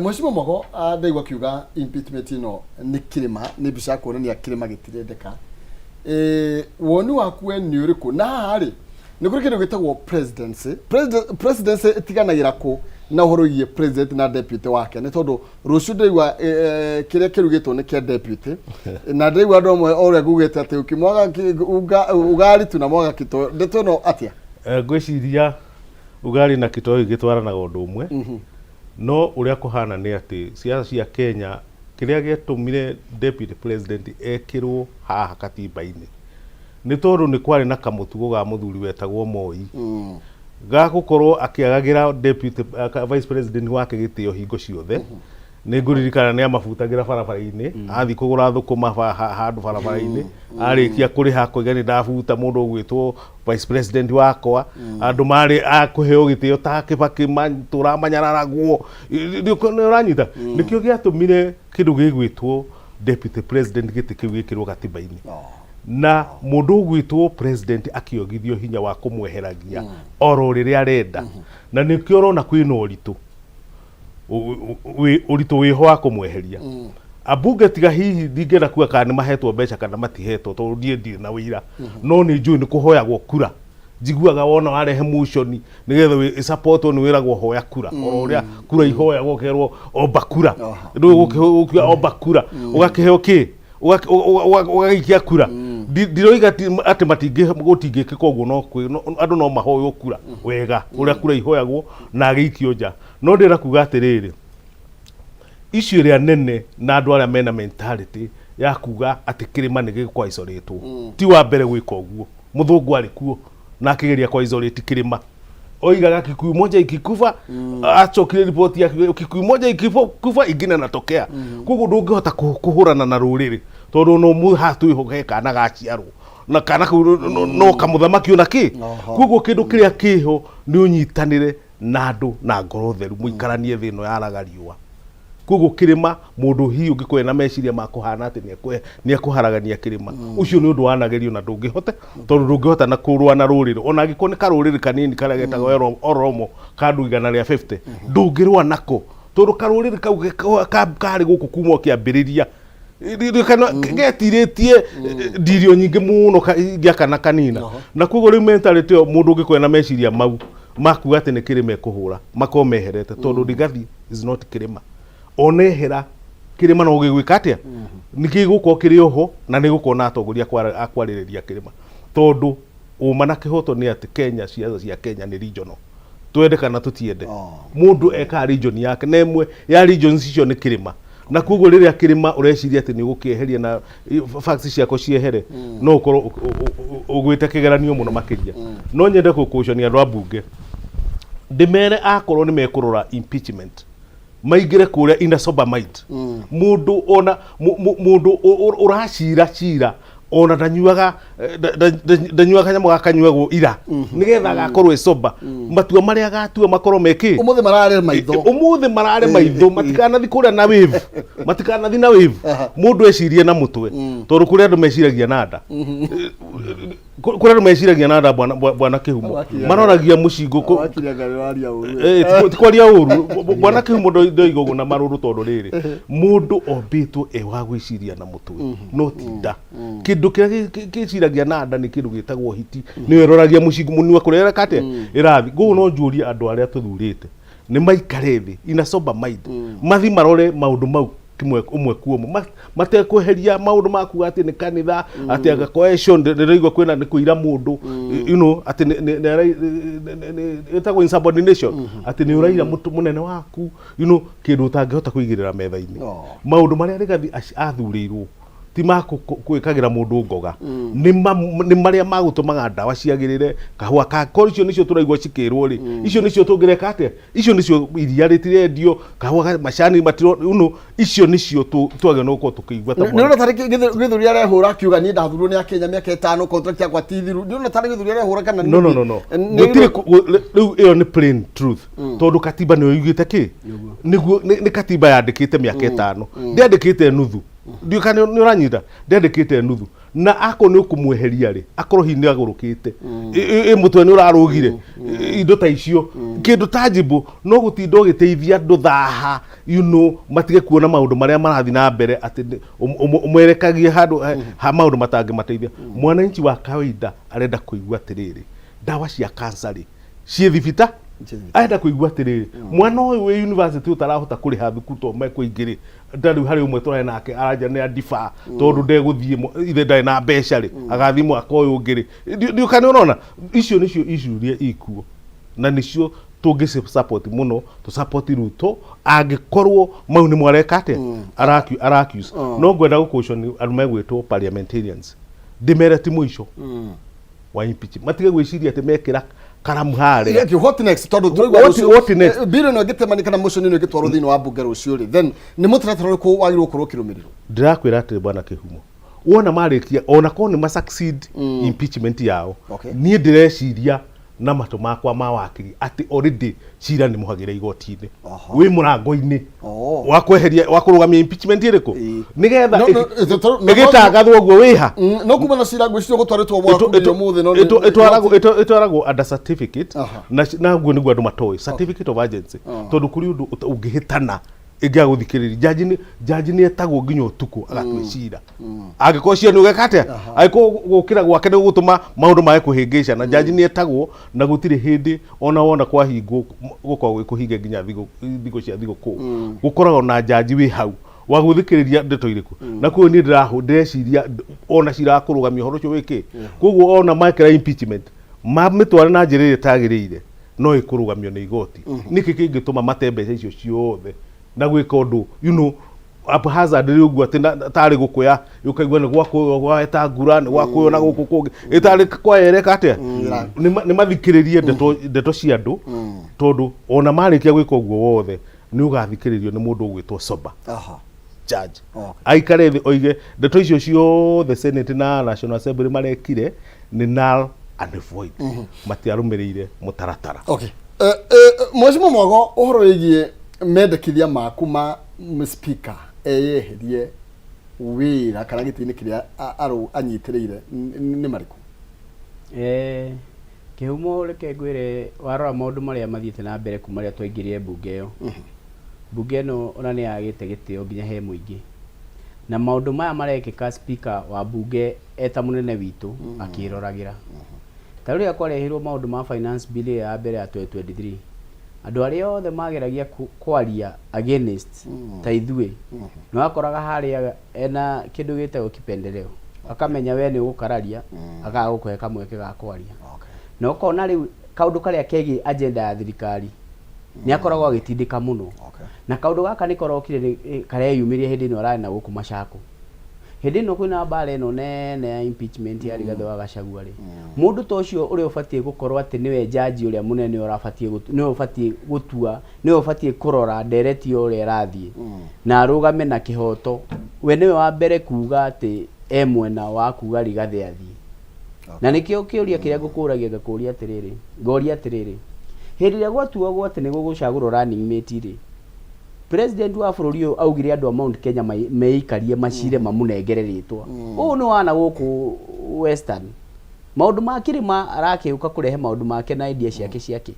Mheshimiwa Mwago ndaigua kiuga impeachment ino ni kirima ni bica kuonania kirima gitirendeka woni waku we ni uriku na hari ni kuri kindu gitagwo presidency itiganagira ku na uhoro ye president na deputy wake ni tondu rucio ndaigua kiria kirugitwo ni kia deputy na ndaigua andu amwe ore gugite ati ukimwaga ugari tu na mwaga kito ndetono atia ngwiciria ugari na kito igitwarana undu umwe no uria kuhana ni ati siasa cia Kenya kiria gietumire deputy president ekirwo haha katiba-ini ni tondu ni kwari na kamutugo ga muthuri wetagwo Moi ga gukorwo akiagagira deputy vice president wake gitio hingo ciothe ni nguririkana ni amabutagira barabara-ini athi kugura thukuma handu barabara-ini arikia kuriha kuigani ndabuta mundu gwitwo vice president wakwa andu mari akuheo gitio ta Kibaki turamanyararagwo uranyita nikio giatumire kindu gigwitwo deputy president giti kiu gikirwo katiba-ini na mundu gwitwo president akiogithio hinya wa kumweheragia oro riria arenda na nikio rona kwina uritu uritu wiho wa kumweheria abunge tiga hihi ndingena kuga kana ni mahetwo mbeca kana matihetwo to ndie na wira no ni njui ni kuhoyagwo kura jiguaga wona warehe motion nigetha support ni wiragwo hoya kura oria kura ihoyagwo kerwo omba kura ndu gukio omba kura ugakiheo ki ugagikia kura ndiroiga ati matingi gutingiki koguo no andu no mahoyo kura wega uria kura ihoyagwo na agikio nja no ndira kuga atiriri issue ria nene na andu aria mena mentality ya kuga ati kirima ni gikwa isolate ti wa mbere gwika uguo muthungu ari kuo na akigeria kwa isolate kirima oigaga Kikuyu moja ikikufa achokire report ya Kikuyu moja ikikufa ingine natokea kuko ndungihota kuhurana na ruriri tondu no mu hatu ihoke kana gaciarwo na kana no kamuthamaki ona ki kuko kindu kiria kiho ni unyitanire na andu na ngoro theru muikaranie thino ya ragariwa kuko kirima mundu hi ungikwena meciria makuhana ati ni akuharagania kirima ucio ni undu wanagerio na ndungihote tondu ndungihota na kurua na ruriri ona gikonika ruriri kanini kara getagwo oromo kandu 150 ndungirwa nako tondu karuriri kari guku kuma kiambiriria kana getiritie ndirio nyingi muno giakana kanina na kugo ri mentality mundu ungikwena meciria mau makuga ati ni kirima kuhura makomeherete tondu ndigathi is not kirima onehera kirima no gigwika atia nikiguko kiri oho na nigukona atongoria akwarireria kirima tondu uma na kihoto ni ati Kenya ciaza cia Kenya ni regional twende kana tutiende mundu eka region yake nemwe ya regions icio ni kirima na kugo riria kirima ureciria ati ni gukieheria na facts ciako ciehere no ukorwo ugwite kigeranio muno makiria no nyende gukuconia andu abunge ndimere akorwo ni mekurura impeachment maigire kuria ina sober mind mundu ona mundu uracira ona ndanyuaga nyamu gakanyuagwo ira nigetha gakorwo sober matua maria gatua makorwo meki umuthi marare maitho matikanathi kuria na wave matikanathi na wave mundu ecirie na mutwe tondu kuria andu meciragia nanda kuria andu meciragia nanda bwana Kihumo maroragia mucingo tikwaria uru bwana Kihumo ndoigogo na maruru tondu riri mundu ombitwo wa gwiciria na mutwe no tinda kindu kiria giciragia nanda ni kindu gitagwo hiti ni weroragia mucingo munwa kurera kate irathi go no njuria andu aria tuthurite ni maikare thi ina sober mind mathi marore maundu mau kimwe umwe kuomo matekweheria maundu maku ati ni kanitha ati aga cohesion ndiraigwa kwina ni kuira mundu you know ati etagwo insubordination ati ni uraira mutu munene waku you know kindu utangihota kuigirira metha-ini maundu maria rigathi athurirwo ti makwikagira mundu ngoga ni maria magutumaga ndawa ciagirire kahua ka icio nicio turaigwa cikirwo ri icio nicio tungireka atia icio nicio iria ritirendio kahua macani matiro uno icio nicio twage no ko tukigwa ta nona tariki githuri aria hura kiuga ni ndathurwo ni akenya miaka 5 contract yakwa tithiru nona tariki githuri aria hura kana no gutire riu iyo ni plain truth tondu katiba ni yugite ki niguo ni katiba yandikite miaka 5 ndiandikite nuthu ndiukane ni uranyita ndendekite nuthu na ako ni ukumweheria ri akorwo hi ni agurukite mutwe ni urarugire indo ta icio kindu tangible no gutinda ugiteithia andu thaha you know matige kuona maundu maria marathi na mbere ati umwerekagie handu ha maundu matangi mateithia mwananchi wa kawaida arenda kuigua atiriri ndawa cia cancer ri cie thibita aenda kuigua atiriri mwana uyu we university utarahota kuriha thukuru to mekuingiri ndari hari umwe tore nake aranja ni adifa tondu ndeguthie ithe ndari na mbeca ri agathi mwaka uyu ngiri ndiukane urona icio nicio icuria ikuo na nicio tungi support muno to support Ruto angikorwo mau ni mwareka ate araccuse no ngwenda gukution andu megwitwo parliamentarians ndimere ti mwisho wa impeachment matige gwiciria ati mekira karamu hare what next tondu what next biro no gitemani kana motion no gitwaro thini wa bunge rucio ri then ni mutaratara ko wagirwo kurwo kirumiriro ndirakwira ati bwana Kihumo wona marikia ona ko ni succeed impeachment yao nie ndireciria na matu makwa ma wakiri ati already cira ni muhagire igoti-ini wi murango-ini wa kweheria wa kurugamia impeachment iriku nigetha igitagathwo guo wiha no kuma na cira ngwicio gutwaritwo gwaku umuthi no itwaragwo under certificate na guo niguo andu matoy certificate of agency tondu kuri undu ungihitana ingia guthikiriria jaji ni etagwo nginya utuku agatwe cira angiko cio ni ugekate aiko gukira gwake ni gutuma maundu mae kuhingisha na jaji ni etagwo na gutire hindi ona wona kwa hingo gukwa gwikuhinge nginya thigo cia thiguku gukoragwo na jaji wi hau wa guthikiriria ndeto iriku na kuo ni ndireciria ona cira kurugamia horo cio wiki koguo ona makira impeachment mitware na njira ire tagirire no ikurugamio ni igoti niki kingituma matembeca icio ciothe na gwika undu haphazard ri uguo atina tari gukuya ukaigwa ni gweta ngura ni gwakuyo na guku kungi itari kwaereka atia ni mathikiririe ndeto cia andu tondu ona marikia gwika uguo wothe ni ugathikiririo ni mundu ugwitwo soba judge aikare thi oige ndeto icio ciothe Senate na National Assembly marekire ni null and void matiarumirire mutaratara. Okay, Mheshimiwa Mwago, uhoro wigie mendekithia maku ma speaker eyeherie wira kana gitini kiria anyitirire ni mariku? Kihumo reke ngwire warora maundu maria mathiete na mbere kuma ria twaingirie bunge yo bunge no ona ni agite gitio nginya he muingi na maundu maya marekika speaker wa bunge eta munene witu akiroragira taruria kwarehirwo maundu ma finance bill ya mbere ya 2023 andu aria othe mageragia kwaria against ta ithuĩ no akoraga haria ena kindu gitego kipendeleo akamenya we ni gukararia agagukuhe kamweke ga kwaria no kona riu kaundu karia kegi agenda ya thirikari ni akoragwo agitindika muno na kaundu gaka ni korokire kare yumirie hindi no arana guku Machako hindi no kwina mbare no nene ya impeachment ya Rigathi wa Gachagua ri mundu to cio uri ufatie gukorwo ati niwe jaji uri munene urafatie niwe ufatie gutua niwe ufatie kurora direct uri rathie na arugame na kihoto we niwe wa mbere kuga ati mwena wa kuga Rigathi athie na nikio kiuria kiria ngukuragia ngakuria atiriri ngoria atiriri hindi ria gwatuagwo ati ni gugucagurwo running mate ri president wa bururi uyu augire andu a Mount Kenya meikarie macire mamunengereritwa uyu ni wana guku Western maundu makirima arakiuka kurehe maundu make na idea ciake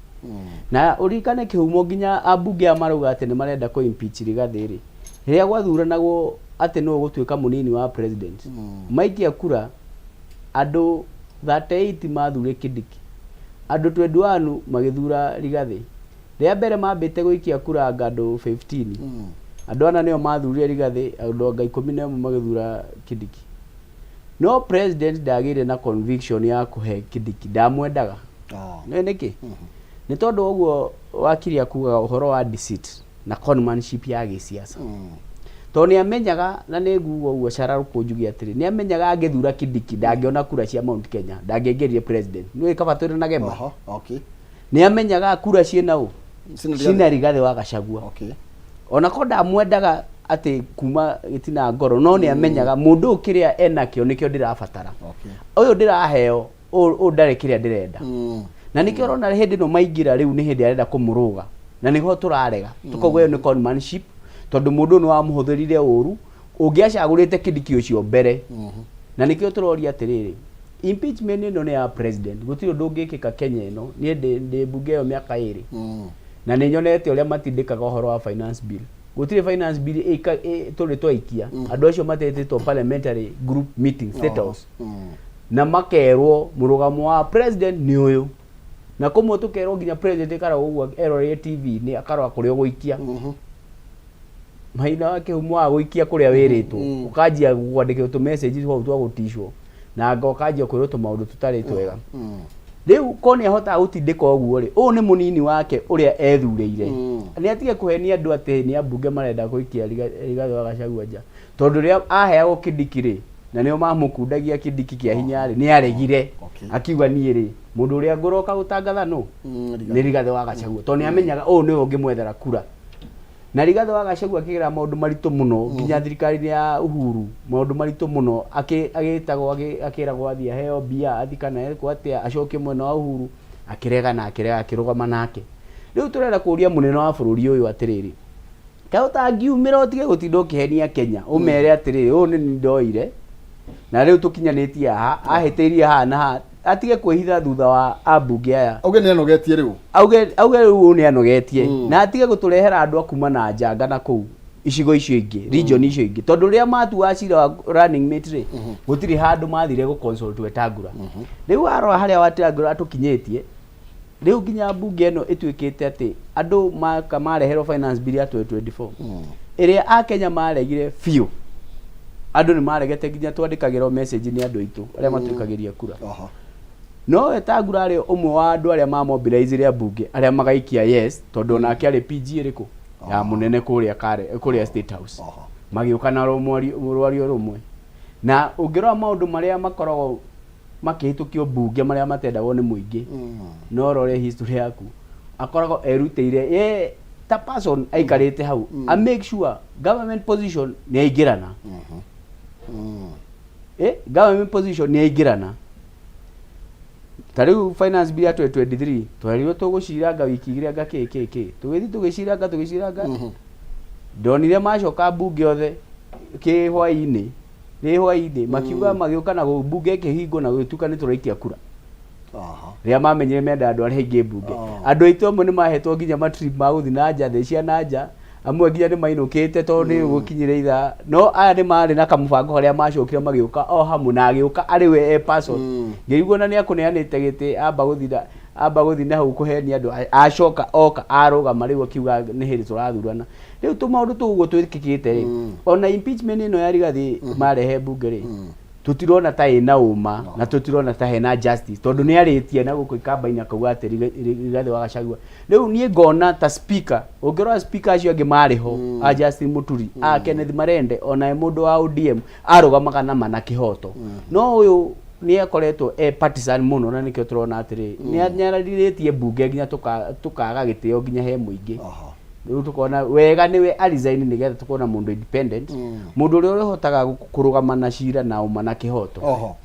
na urikane kihumo nginya ambunge amaruga ati ni marenda ku impeach Rigathi ri ria gwathuranagwo ati no gutuika munini wa president maikia kura andu 38 mathure Kindiki andu 21 magithura Rigathi ria mbere mambite guikia kura andu 15 andu ana nio mathurire Rigathi andu anga 11 magithura Kindiki no president ndagire na conviction ya kuhe Kindiki ndamwendaga niki ni tondu uguo wakiria kuga uhoro wa deceit na conmanship ya gisiasa to ni amenyaga na ni nguo uguo Shararuko njugi atiri ni amenyaga angithura Kindiki ndangiona kura cia Mount Kenya ndangengerie president ni kabatore na gemba okay ni amenyaga kura ciena u cina Rigathi wa Gachagua ona ko ndamwendaga ati kuma gitina ngoro no ni amenyaga mundu ukiria enakio nikio ndirabatara uyu ndiraheo u ndare kiria ndirenda na nikio rona hindi no maingira riu ni hindi arenda kumuruga na niho turarega tukogwe ni conmanship tondu mundu no amuhuthirire uru ungiacagurite Kindiki ucio mbere na nikio turoria atiriri impeachment no ni ya president gutiro ndungikika Kenya ino ni ndi bunge yo miaka iri na ni nyonete uria matindikaga uhoro wa finance bill gutire finance bill tuli twaikia andu acio matetitwo parliamentary group meeting status na makerwo murugamo wa president ni uyu na komo tukerwo nginya president kara uguo erore TV ni akarwa kurio guikia maina wake humwa guikia kuria wiritwo ukajia kwandika tu messages ho twa gutishwo na ngokajia kurio tu maundu tutari twega riu koni ahota gutindika uguo ri u ni munini wake uria ethureire ni atige kuhenia andu ati ni ambunge marenda guikia Rigathi wa Gachagua nja tondu ria aheagwo Kindiki ri na nio mamukundagia Kindiki kia hinya ri ni aregire akiuga ni ri mundu uria ngoroka gutangatha no ni Rigathi wa Gachagua to ni amenyaga u ni ungimwethera kura na Rigathi wa Gachagua akigira maundu maritu muno nginya thirikari ya Uhuru maundu maritu muno agitagwo akiragwo athia heo bia athikana ko atia acoke mwena wa Uhuru akirega na akirega akirugama nake riu turenda kuria munene wa bururi uyu atiriri Kauta ngiumira utige gutinda ukihenia Kenya umere atiri u ni ndoire na riu tukinyanitie haha ahitirie haha na haha atige kwihitha thutha wa ambunge aya auge ni anogetie riu auge riu ni anogetie na atige guturehera andu akuma na njanga na kuu icigo icio ingi region icio ingi tondu ria matu acira wa running mate ri gutiri handu mathire gu consult Wetangula riu arora haria Wetangula atukinyitie riu ginya bunge no itwikite ati andu mareherwo finance bill ya 2024 iria a Kenya maregire fiu andu ni maregete ginya twandikagirwo message ni andu itu aria matwikagiria kura no Wetangula ari umwe wa andu aria ma mobilize ria bunge aria magaikia yes tondu nake ari PG iriku ya munene kuria State House magiuka na rwario rumwe na ungirwa maundu maria makoragwo makihitukio bunge maria matendagwo ni muingi no rore history yaku akoragwo erutire ye ta person aikarite hau a make sure government position ni aigirana government position ni aigirana tariu finance bill ya 2023 twarirwo tuguciranga wiki igire anga kiki tugithi tugiciranga ndonire macoka bunge othe ki hwaini ri hwaini makiuga magiuka na bunge kihingo na gwituka ni turaikia kura ria mamenyire menda andu aria ingi bunge andu aitu amwe ni mahetwo nginya matrip ma guthi na nja theci na nja amwe nginya ni mainukite tondu ni gukinyire itha no aya ni mari na kamubango haria macokire magiuka o hamu na agiuka ari we person ngiriguo na ni akuneanite giti amba guthi na hau kuhenia andu acoka oka arugama riu akiuga ni hiri turathurana riu tu maundu tuguo twikikite ri ona impeachment ino ya Rigathi marehe bunge ri tutirona ta ina uma na tutirona ta hena justice tondu ni aritie na guku ikamba-ini akauga ati Rigathi wa Gachagua riu nie ngona ta speaker ungirwa speaker acio angi mariho a Justin Muturi a Kenneth Marende ona mundu wa ODM arugamaga na mana kihoto no uyu ni akoretwo partisan muno na nikio turona atiri ni anyariritie bunge nginya tukaga gitio nginya he muingi riu tukona wega niwe alizaini nigetha tukona mundu independent mundu uri uhotaga kurugama na cira na uma na kihoto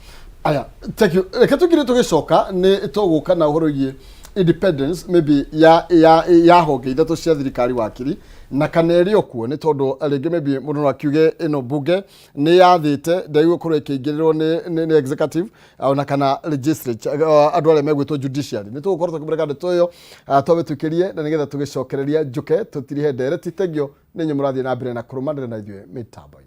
aya thank you reke tugire tugicoka ni tuguka na uhoro yi independence maybe ya honge ithatu cia thirikari wakiri na kanerio kuo ni tondu ringi maybe mundu akiuge ino bunge ni yathite ndaigo kurwa ikiingirirwo ni executive ona kana legislature andu aria megwitwo judiciary ni tugukorwo tukimureka ndeto iyo twabe tukirie na nigetha tugicokereria njuke tutirihe ndereti tegio ni nyumurathie na mbere na kurumanira na ithue mitambo-ini.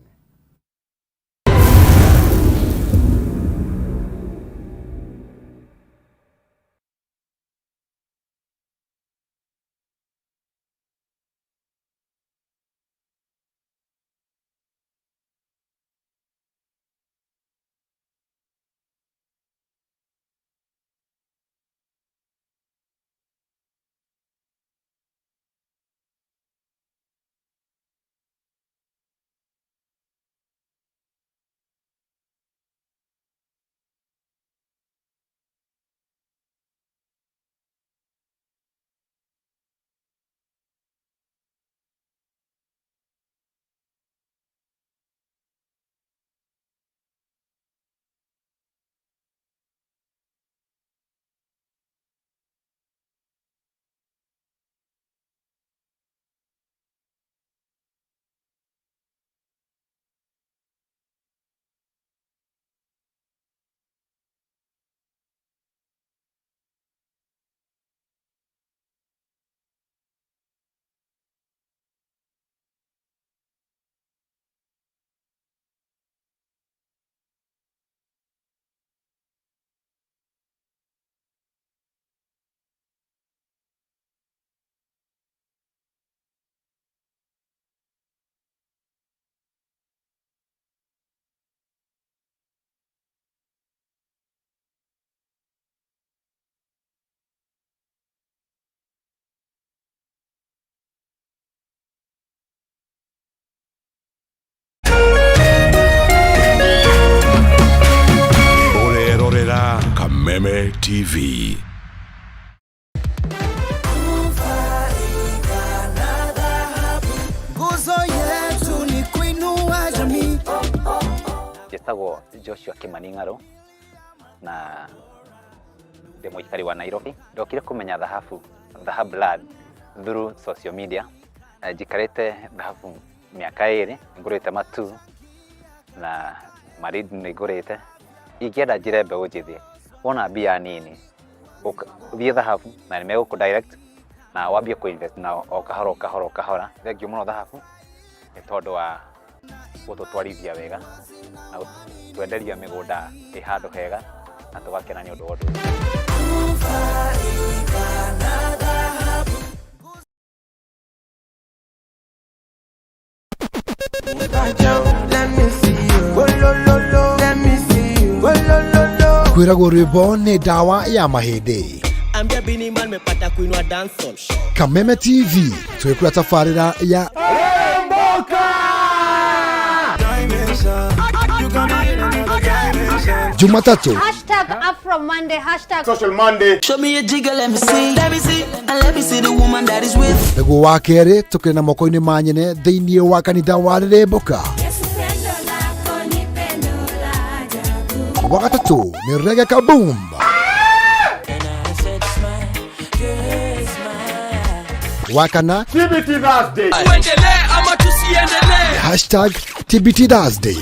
Meme TV. Nguzo yetu ni kuinua jamii. Njĩtagwo Joshua Kimani Ng'aro na ndĩ mũikari wa Nairobi. Ndokire kũmenya dhahabu blood through social media Njikarĩte thahabu mĩaka 2, ngũrĩte matu na maridi nĩ ngũrĩte. Ingĩenda njĩre mbeũ njĩthĩ, wona mbia nini, ũthiĩ thahabu na nĩ megũkũ direct na wambie kũ-invest na o kahora. Thengiũ mũno thahabu nĩ tondũ wa gũtũtwarithia wega na twenderia mĩgũnda ĩ handũ hega na tũgakena nĩ ũndũ wa ũndũ kwĩragwo rwĩmbo nĩ ndawa ya mahĩndĩ. Kameme TV twĩkũra tabarĩra ya Jumatatu #AfroMonday Social Monday. Show me a jigger, let me see, and let me see the woman that is with. Nĩguo wa kerĩ tũkĩrĩ na moko-inĩ ma nyene thĩinĩ wa kanitha wa Rĩrĩmbũka. Wa gatatũ nĩ Reggae Kaboom. Wa kana TBT Thursday. #TBT Thursday.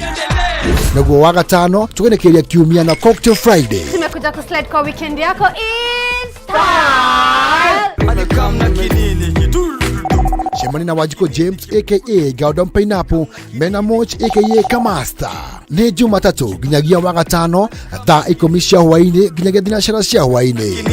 Nĩguo wa gatano tũgenekeria kiumia na Cocktail Friday. Tumekuja kuslide kwa weekend yako in style. Shemani na Wajiko James aka Gordon Pineapple, Mena Moch aka Kamasta. Nĩ Jumatatu nginyagia wa gatano thaa 10 cia hwaĩ-inĩ nginyagia thinacara cia hwaĩ-inĩ.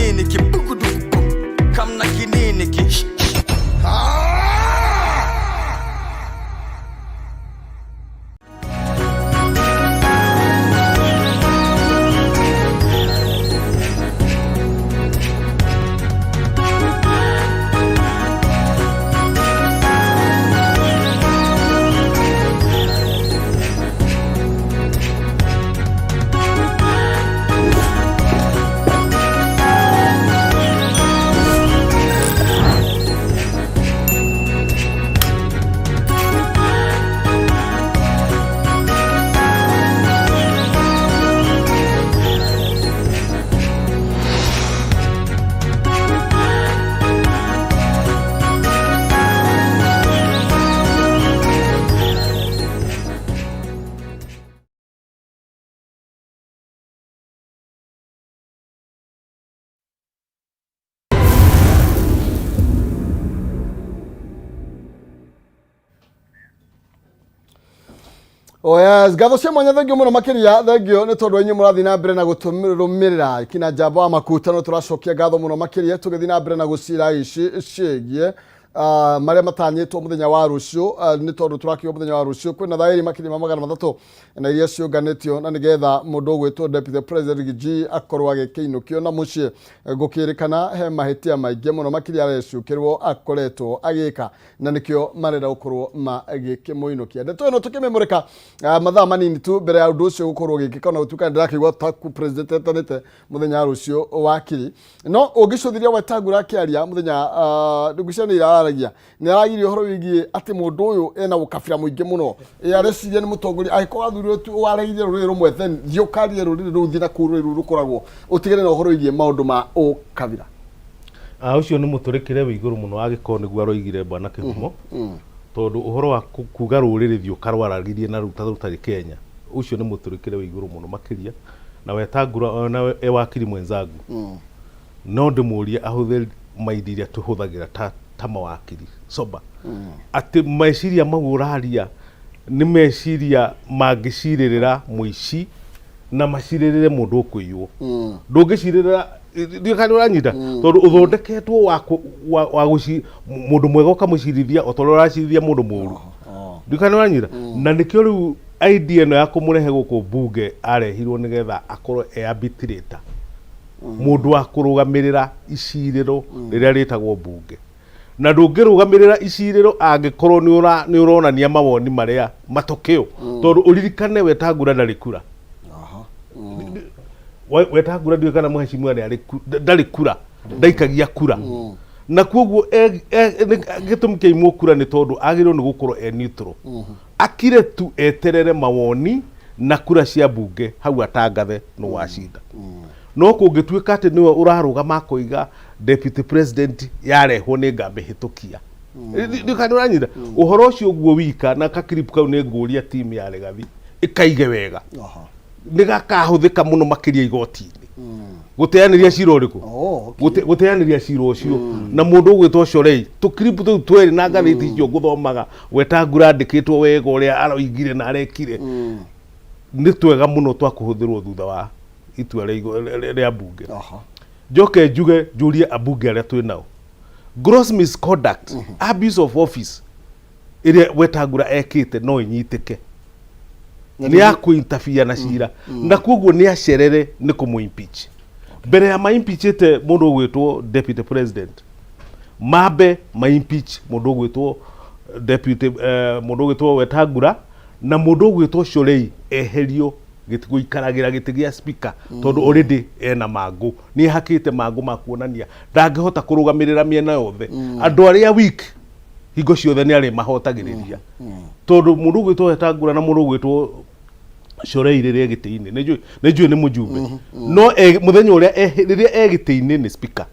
Oh yes, gatho cia mwanya thengio muno makiria thengio ni tondu inyu murathi na mbere na gutumirira kina njamba wa makutano turacokia gatho muno makiria tugithi na mbere na gucira ici cigie maria matanyitwo muthenya wa rucio ni tondu turakiwa muthenya wa rucio kwina thairi makiri ma 300 na iria ciunganitio na nigetha mundu ugwitwo deputy president G akorwo agikinukio na mucie gukirikana he mahitia maingi muno makiri arecukirwo akoretwo agika na nikio marenda gukorwo magikimuinukia ndeto ino tukimemurika mathaa manini tu mbere ya undu ucio gukorwo gikika na utuka ndirakigwa taku president etanite muthenya wa rucio wakiri no ungicuthiria Wetangula akiaria muthenya ndigucanira aragia ni aragirie horo wigie ati mundu uyu ena gukabira muingi muno areciria ni mutongori agiko athuri tu waragirie ruri rumwe then thiukarie ruri ruthi na kuru ruru rukoragwo utigere na horo wigie maundu ma ukabira ucio ni muturikire wi iguru muno agiko niguo aroigire bwana Kihumo tondu uhoro wa kuga ruriri thiuka rwaragirie na ruta rutari Kenya ucio ni muturikire wi iguru muno makiria na Wetangula na wakiri mwenzangu no ndimurie ahuthe maidi iria tuhuthagira ta mawakiri soba ati meciria mau uraria ni meciria mangiciririra muici na maciririre mundu ukuywo ndungiciririra ndikani uranyita tondu uthondeketwo wa guci mundu mwega ukamucirithia otorora uracirithia mundu muru ndikani uranyita na nikio riu idea no ya kumurehe guku bunge arehirwo nigetha akorwo arbitrator mundu wa kurugamirira iciriro riria ritagwo bunge na ndungirugamirira iciriro angikorwo ni uronania mawoni maria matokeo tondu uririkane Wetangula ndari kura Wetangula ndiwe kana muheshimiwa ni ndari kura ndaikagia kura na koguo gitumi kiimwo kura ni tondu agirwo ni gukorwo neutral akire tu eterere mawoni na kura cia bunge hau atangathe no wacinda no kungituika ati niwe urarugama kuiga deputy president yarehwo ni ngambe hitukia ndikana nyira uhoro ucio guo wika na ka clip kau ne nguria team ya Legathi ikaige wega nigakahuthika muno makiria igoti-ini guteaniria cira uriku guteaniria cira ucio na mundu ugwitwo Shorei tu clip tu tweri na ngathiti icio nguthomaga Wetangula andikitwo wega uria aroigire na arekire ni twega muno twa kuhuthirwo thutha wa itua ria bunge njoke njuge njurie abunge aria twi nao gross misconduct abuse of office iria Wetangula ekite no inyitike ni ya kuinterfere na cira na koguo ni acerere ni kumu impeach mbere ya ma impeachite mundu ugwitwo deputy president mabe ma impeach mundu ugwitwo deputy mundu ugwitwo Wetangula na mundu ugwitwo Shorei eherio gitiguikaragira gitigia speaker tondu already ena mangu ni hakite mangu makuonania ndangihota kurugamirira miena yothe andu aria weak hingo ciothe ni ari mahotagiriria tondu mundu ugwitwo Wetangula na mundu ugwitwo Shorei riria giti-ini nejui ni mujumbe no muthenya uria riria egiti-ini ni speaker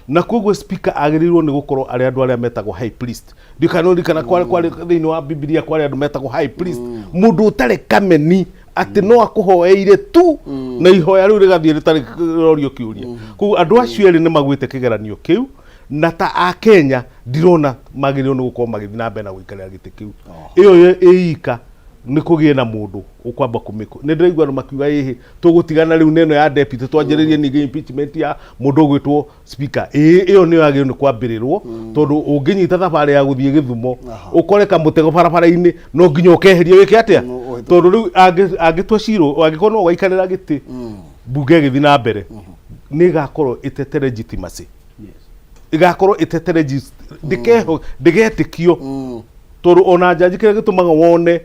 na koguo speaker agirirwo ni gukorwo ari andu aria metagwo high priest ndikana kwari thiini wa Biblia kwari andu metagwo high priest mundu utare kameni ati no akuhoeire tu na ihoya riu rigathie ritari rorio kiuria koguo andu acio eri ni magwite kigeranio kiu na ta a Kenya ndirona magirirwo ni gukorwo magithii na mbere na guikarira giti kiu iyo iika ni kugie na mundu ukwamba kumiko ni ndiraigua no makiuga hihi tugutigana riu neno ya deputy twanjiririe ningi impeachment ya mundu gwitwo speaker iyo ni yagire ni kwambirirwo tondu unginyita thabari ya guthie Githumo ukoreka mutego barabara-ini no nginya ukeheria wike atia tondu riu angitwa ciro angikorwo no waikarira giti bunge githi na mbere ni gakorwo itete legitimacy igakorwo itete legitimacy ndigetikio tondu ona jaji kire gitumaga wone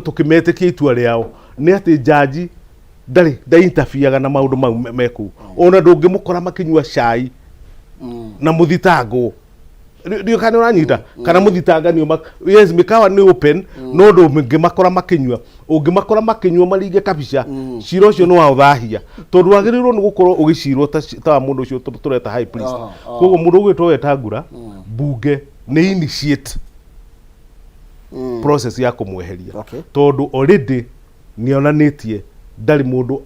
tukimetekia itua riao ni ati jaji ndari interfere na maundu mau meku ona ndungimukora makinyua cai na muthitango ndio kana uranyita kana muthitangani yes mikawa ni open no ndungimakora makinyua ungimakora makinyua maringe kabisa ciro cio no wathahia tondu wagirirwo ni gukorwo ugicirwo ta mundu ucio tureta high priest koguo mundu gwitwo Wetangula bunge ni initiate process ya kumweheria tondu already nionanitie ndari mundu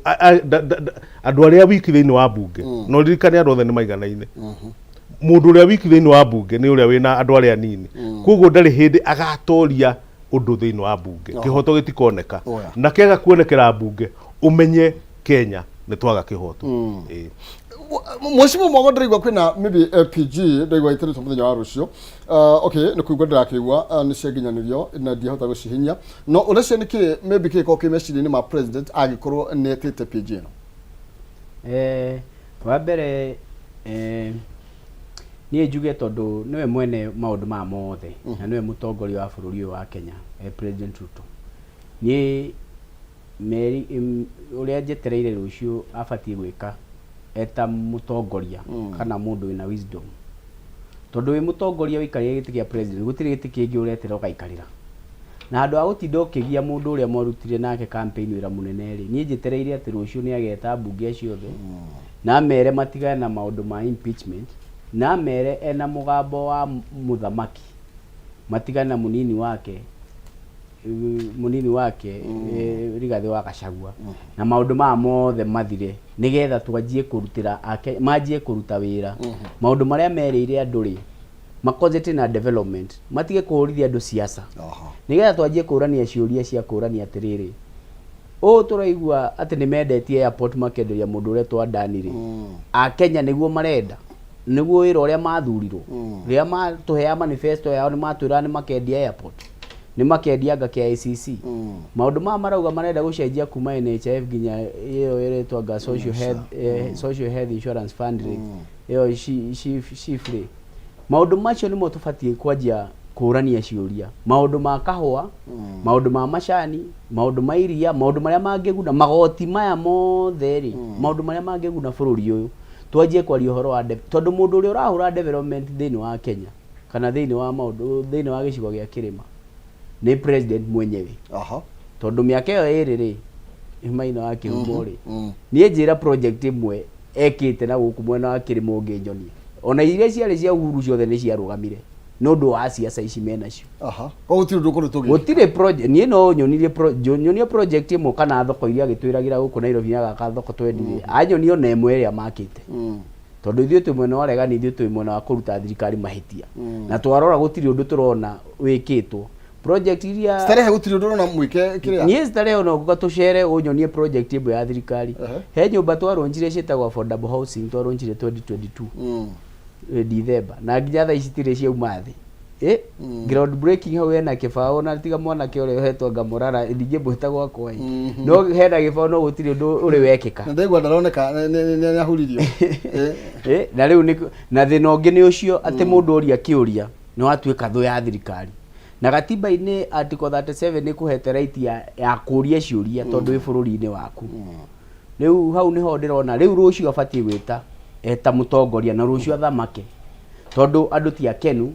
andu aria wiki thiini wa bunge no ririkane andu othe ni maiganaine mundu uria wiki thiini wa bunge ni uria wina andu aria nini koguo ndari hindi agatoria undu thiini wa bunge kihoto gitikoneka na kega kuonekera bunge umenye Kenya ni twaga kihoto Mweshimu mwango ndiraigua kwina maybe LPG ndiraigua iterete muthenya wa rucio okay ni kuigua ndirakigua ni ciaginyanirio na ndihota gucihinya no unacio niki maybe kiko kimeciri ni ma president agikorwo netete PG no wa mbere nie njuge tondu niwe mwene maundu ma mothe na niwe mutongoria wa bururi wa Kenya President Ruto nie meri uria njetereire rucio abatie gwika eta mutongoria kana mundu wina wisdom tondu wi mutongoria wikaria giti kia president gutiri giti kingi uretera ukaikarira na andu a gutinda ukigia mundu uria morutire nake campaign wira munene ri nie njetereire ati rucio ni ageta bunge acio the na mere matigana na maundu ma impeachment na mere ena mugambo wa muthamaki matigana na munini wake Rigathi wa Gachagua na maundu ma mothe mathire nigetha twanjie kurutira manjie kuruta wira maundu maria merire andu ri makonjete na development matige kuhurithia andu siasa nigetha twanjie kurania ciuria cia kurania atiriri turaigua ati ni mendetie airport market ya mundu uria twandanire a Kenya niguo marenda niguo wira uria mathurirwo ria matuhea manifesto yao ni matwira ni makendia airport ni makendia anga KICC maundu marauga marenda gucenjia kuma NHIF ginya iyo iretwa social health insurance fund iyo she free maundu macio ni mo tufatie kwanjia kurania ciuria maundu ma kahua maundu ma macani maundu ma iria maundu maria mangeguna magoti maya mothe ri maundu maria mangeguna bururi uyu twanjie kwaria uhoro wa tondu mundu uria urahura development thiini wa Kenya kana thiini wa maundu thiini wa gicigo gia Kirima ni president mwenyewe tondu miaka iyo iri ri imaina wake umori ni njira project imwe ekite na guku mwena wa Kirima unginjonie ona iria ciarĩ cia Uhuru ciothe nĩ ciarũgamire no ndo wa siasa ici mena cio kwa gutire ndukuru tugi gutire project nie no nyonie project imwe kana thoko iria gitwiragira guku Nairobi gaka thoko twendire anyonio na emwe iria makite tondu ithuĩ twĩ mwena wa regani ithuĩ twĩ mwena wa kũruta thirikari mahitia na twarora gutire undu turona wikitwo project iria starehe gutire undu urona mwike kiria nie starehe ona guka tucere unyonie project imwe ya thirikari he nyumba twaronjire citagwo affordable housing twaronjire 2022 December na nginya thaa ici tire cia umathi ground breaking hau ena kibao na tiga mwana ke ore hetwa ngamurara ndinge bwita gwakwa no hena kibao no gutire ndu uri wekika na ndegwa ndaroneka ni ahuririo na riu na thina ungi ni ucio ati mundu uria kiuria no atuika thu ya thirikari na gatiba-ini article 37 ni kuhete right ya kuria ciuria tondu wi bururi-ini waku riu hau niho ndirona riu rucio abatie gwita eta mutongoria na rucio athamake tondu andu ti akenu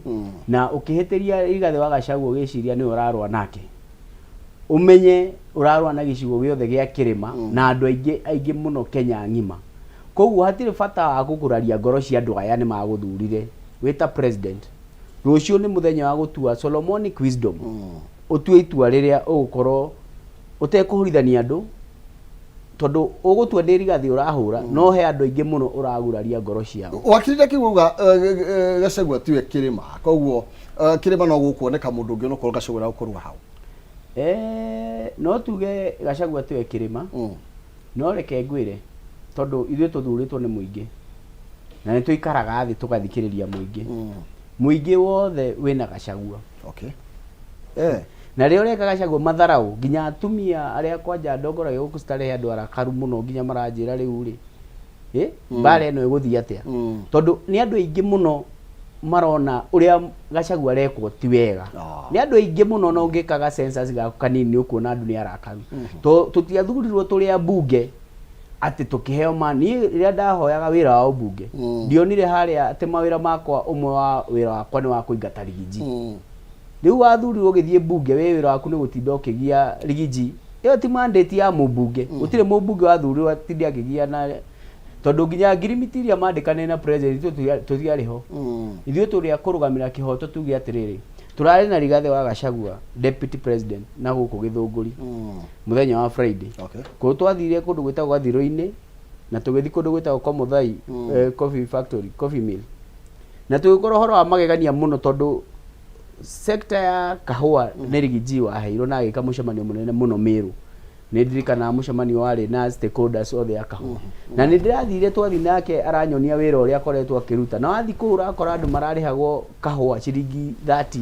na ukihitiria Rigathi wa Gachagua giciria ni urarwa nake umenye urarwa na gicigo giothe gia kirima na andu aingi muno Kenya ngima koguo hatire bata wa gukuraria ngoro cia andu aya ni maguthurire wita president rucio ni muthenya wa gutua Solomonic wisdom utue itua riria ugukorwo utekuhurithania andu tondu ugutua ndi Rigathi urahura no he andu aingi muno uraguraria ngoro ciao wakirire kiuga Gachagua tiwe kirima koguo kirima no gukuoneka mundu ungi no korwo Gachagua gukorwa hau no tuge Gachagua tiwe kirima no reke ngwire tondu ithuĩ tuthuritwo ni muingi na ni tuikaraga thi tugathikiriria muingi muingi wothe wina Gachagua na rio reka Gachagua matharau nginya atumia aria kwanja ndongora guku starehe andu arakaru muno nginya maranjira riu ri bare no iguthia atia tondu ni andu aingi muno marona uria Gachagua rekwo ti wega ni andu aingi muno no ngikaga census ga kanini ukuona andu ni arakaru tutiathurirwo turi ambunge ati tukiheo mani ria ndahoyaga wira wa ubunge ndionire haria ati mawira makwa umwe wa wira wakwa ni wa kuingata rigiji riu wathurirwo githie bunge we wira waku ni gutinda ukigia rigiji iyo ti mandate ya mubunge gutire mubunge wathurirwo atinda akigia na tondu nginya ngirimiti iria mandikane na president tutiariho ithuĩ turi akurugamira kihoto tuge atiriri turari na Rigathi wa Gachagua deputy president na guku Githunguri muthenya wa Friday ko twathire kundu gwitagwo Gathiro-ini na tugithi kundu gwitagwo Komuthai coffee factory coffee mill na tugikorwo horo wa magegania muno tondu sector ya kahua ni Rigiji wa heiro na agika mucemanio munene muno Meru ni ndirikana mucemanio wari na stakeholders othe ya kahua na ni ndirathire twathi nake aranyonia wira uria akoretwo akiruta na wathi kura akora andu mararihagwo kahua ciringi 13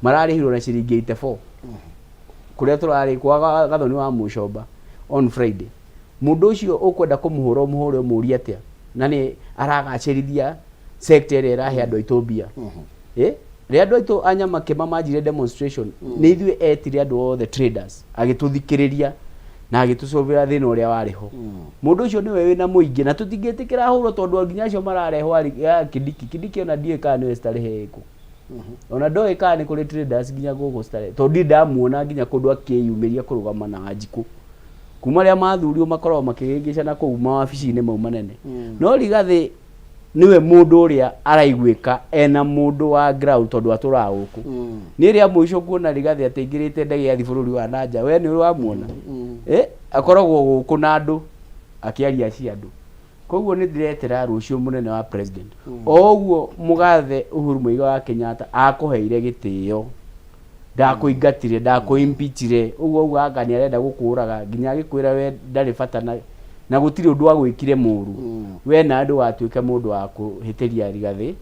mararihirwo na ciringi 84 kuria turari kwa Gathoni wa Mucomba on Friday mundu ucio ukwenda kumuhura muhuro muri atia na ni aragacirithia sector ira irahe andu aitobia ria andu aitu anyama kema majire demonstration ni ithuĩ etire andu othe traders agituthikiriria na agitucovera thina uria wariho mundu ucio niwe wina muingi na tutingitikira huro tondu nginya acio mararehwo ya Kindiki ona ndie kana ni starehe iku ona ndoe kana ni kuri traders nginya gugu starehe tondu ndamuona nginya kundu akiyumiria kurugama na Wanjiku kuma ria mathurio makorwo makigingicana kuu mawabici-ini mau manene no Rigathi niwe mundu uria araiguika ena mundu wa ground tondu atura guku ni ria muico kuona Rigathi ateingirite ndege ya bururi wa nanja we ni uramuona akoragwo guku na andu akiaria ci andu koguo ni ndiretera rucio munene wa president oguo mugathe Uhuru Muigai wa Kenyatta akuheire gitio ndakuingatire ndakuimpeachire uguo agani arenda gukuraga nginya agikwira we ndari bata na gutiri undu wa gwikire muru we na andu watuike mundu wa kuhitiria Rigathi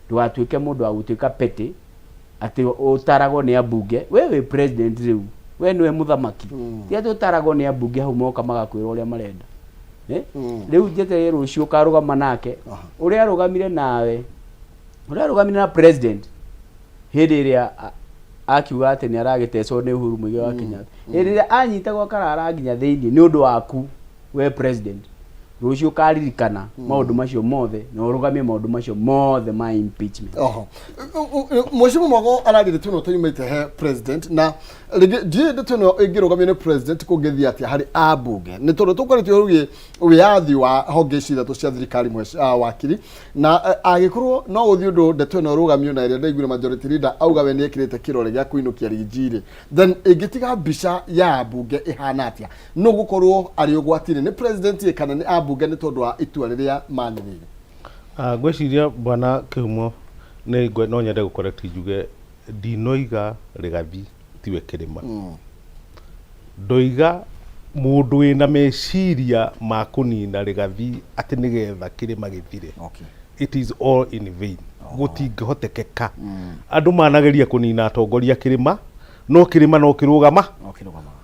ndwatuike mundu wa gutuika pete ati utaragwo ni ambunge we we president riu we niwe muthamaki ti ati utaragwo ni ambunge hau moka magakwira uria marenda riu jetere rucio karugama nake uria arugamire nawe uria arugamire na president hindi iria akiuga ati ni aragitecwo ni Uhuru Muigai wa Kenyatta hindi iria anyitagwo karara nginya thiini ni undu waku we president rucio karirikana maundu macio mothe na urugamie maundu macio mothe ma impeachment. Mheshimiwa Mwago ararire tuno tuyumite he president na die de tuno igirugamie ne president kugethia atia hari abunge ni tondu tukoretio rugi wiathi wa honge cira tu cia thirikari wakiri na agikorwo no uthi undu de tuno rugamio na iria ndaigure majority leader auga we ni ekirite kirore gya kuinukia rinjiri then igitiga bica ya abunge ihana atia no gukorwo ari ugwatire ni president kana ni abunge ni tondu wa itua riria manirire. Gweciria bwana Kihumo no nyende gukorect njuge ndinoiga Rigathi tiwe Kirima ndoiga mundu wina meciria ma kunina Rigathi ati nigetha Kirima githire. It is all in vain. Gutingĩhotekeka andu manageria kunina atongoria Kirima no Kirima no kirugama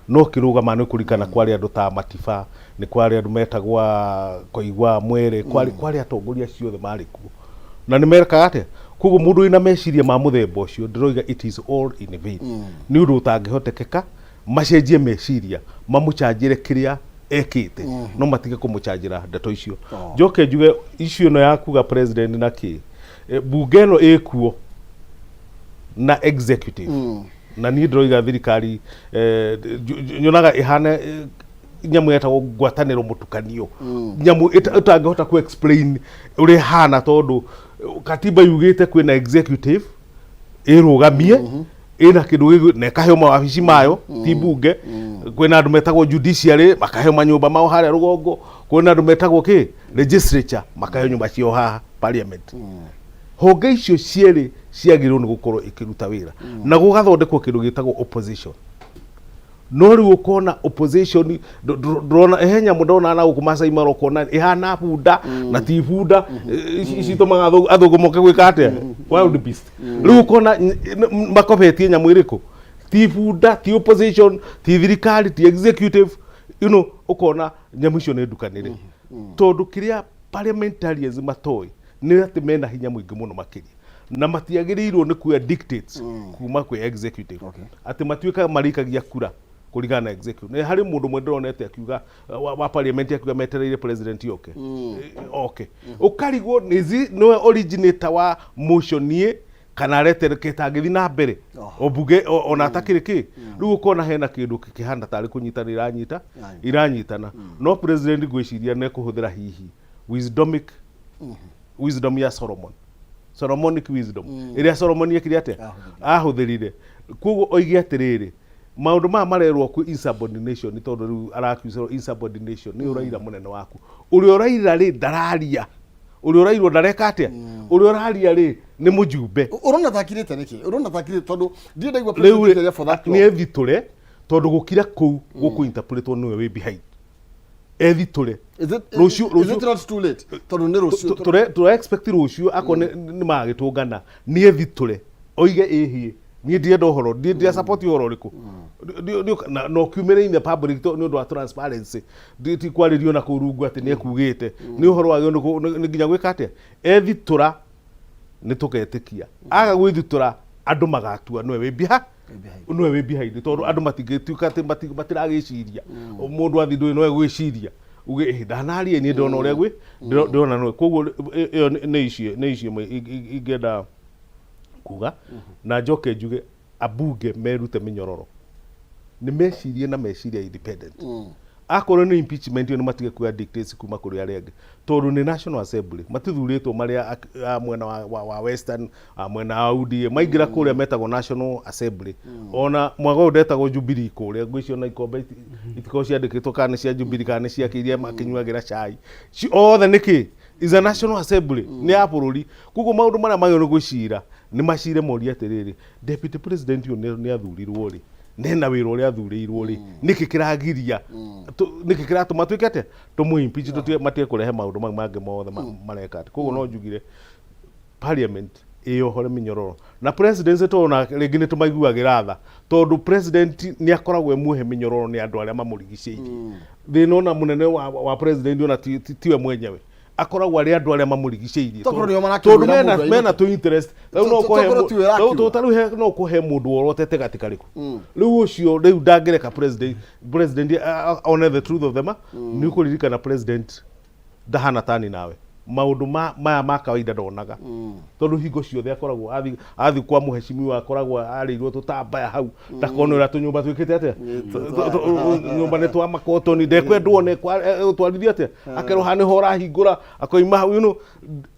no kirugama no kurikana kwari andu ta Matiba ni kwari andu metagwa Koigwa Mwere kwari atongoria ciothe mari kuo na ni mereka ate kugo mundu ina meciria ma muthemba ucio ndiroiga it is all in vain. Ni undu utangihotekeka macenjie meciria mamuchanjire kiria ekite no matige kumuchanjira ndeto icio. Njoke njuge icio no yakuga president na ki bunge no ekuo na executive na ni ndiroiga thirikari nyonaga ihane nyamu yetagwo ngwatanĩro mutukanio nyamu itangihota ku explain uri hana tondu katiba yugite kwina executive irugamie ina kindu ne kaheo mawabici mayo ti bunge kwina andu metagwo judiciary makaheo manyumba mao haria rugongo kwina andu metagwo ki legislature makaheo nyumba cio haha parliament. Honge icio cieri ciagirwo ni gukorwo ikiruta wira na gugathondekwo kindu gitagwo opposition. No riu ukona opposition drona ehenya mudona na gukumasai marokona ihana bunda na ti bunda icitomaga athugu moke gwika atia wild beast. Riu ukona makobetie nyamu iriku ti bunda ti opposition ti thirikari ti executive ukona nyamu icio ni ndukanire tondu kiria parliamentarians matoi ni ati mena hinya mwingi muno makiria na matiagirirwo ni kuya dictates kuma kwi executive ati matuika marikagia kura kurigana na executive. Ni hari mundu mwenderonete akiuga wa parliament akiuga metereire president yoke ukarigwo niwe originator wa motion nie kana retereketa ngithi na mbere obunge ona atakire ki riu ukona hena kindu kihanda tari kunyitanira iranyitana no president gwiciria ne kuhuthira hihi wisdom ya Solomonic wisdom iria Solomon yekire ate ahuthirire kugo oigi atiriri maundu ma marerwo ku insubordination ni tondu riu arakiusa insubordination ni uraira munene waku uri uraira ri ndararia uri urairwo ndareka atia uri uraria ri ni mujumbe urona thakirite niki urona thakirite tondu ndi ndaigwa president ya for that ni ethiture tondu gukira ku guku interpretwo niwe wi behind ethiture. Is it not too late tondu ni rucio to expect rucio akone ni magitungana ni ethiture oige ehie ni ndiye ndohoro ndiye support yoro riku no kiumereine public ni undu wa transparency ti kwaririo na kurungu ati ni ekugite ni uhoro wagio ni nginya gwika atia ethitura ni tuketikia aga gwithitura andu magatua niwe wi behind tondu andu matingituika ati matiragiciria mundu athi ndui no gwiciria uge ndanarie ni ndona uria gwi ndona no koguo ni icio ingenda kuga na njoke njuge abunge merute minyororo ni mecirie na meciria independent akorwo ni impeachment ni matige kuya dictates kuma kuri aria angi tondu ni National Assembly matithuritwo maria mwena wa Western mwena wa UDA maingira kuria metagwo National Assembly ona mwago ndetagwo Jubilee kuria ngwicio na ikombe itiko ciandikitwo kana cia Jubilee kana cia kiria makinywagira chai othe niki is a National Assembly ni ya bururi kugo maundu maria mayo ni gwicira ni macire moria atiriri deputy president ni athurirwo ri nena wira uria athurirwo ri niki kiragiria niki kiratuma twike ate tumu impeach tutie matie kurehe maundu mange mothe mareka ati kugo no njugire parliament iyo hore minyororo na president tona ringi ni tumaiguagira tha tondu president ni akoragwe muhe minyororo ni andu aria mamurigiceirie thina munene wa president ona tiwe mwenyewe akoragwo ari andu aria mamurigiceirie tondu mena to interest no kuhe mundu worotete gatikariku riu ucio riu ndangireka president on the truth of them ni kuririkana president ndahana tani nawe maundu maya ma kawaida ndonaga tondu hingo ciothe akoragwo athi kwa muheshimiwa akoragwo arirwo tutambaya hau ndakonera tunyumba twikite atia nyumba ne twa makotoni ndekwendwo ne twarithia atia akerwo hani hora hingura akoima hau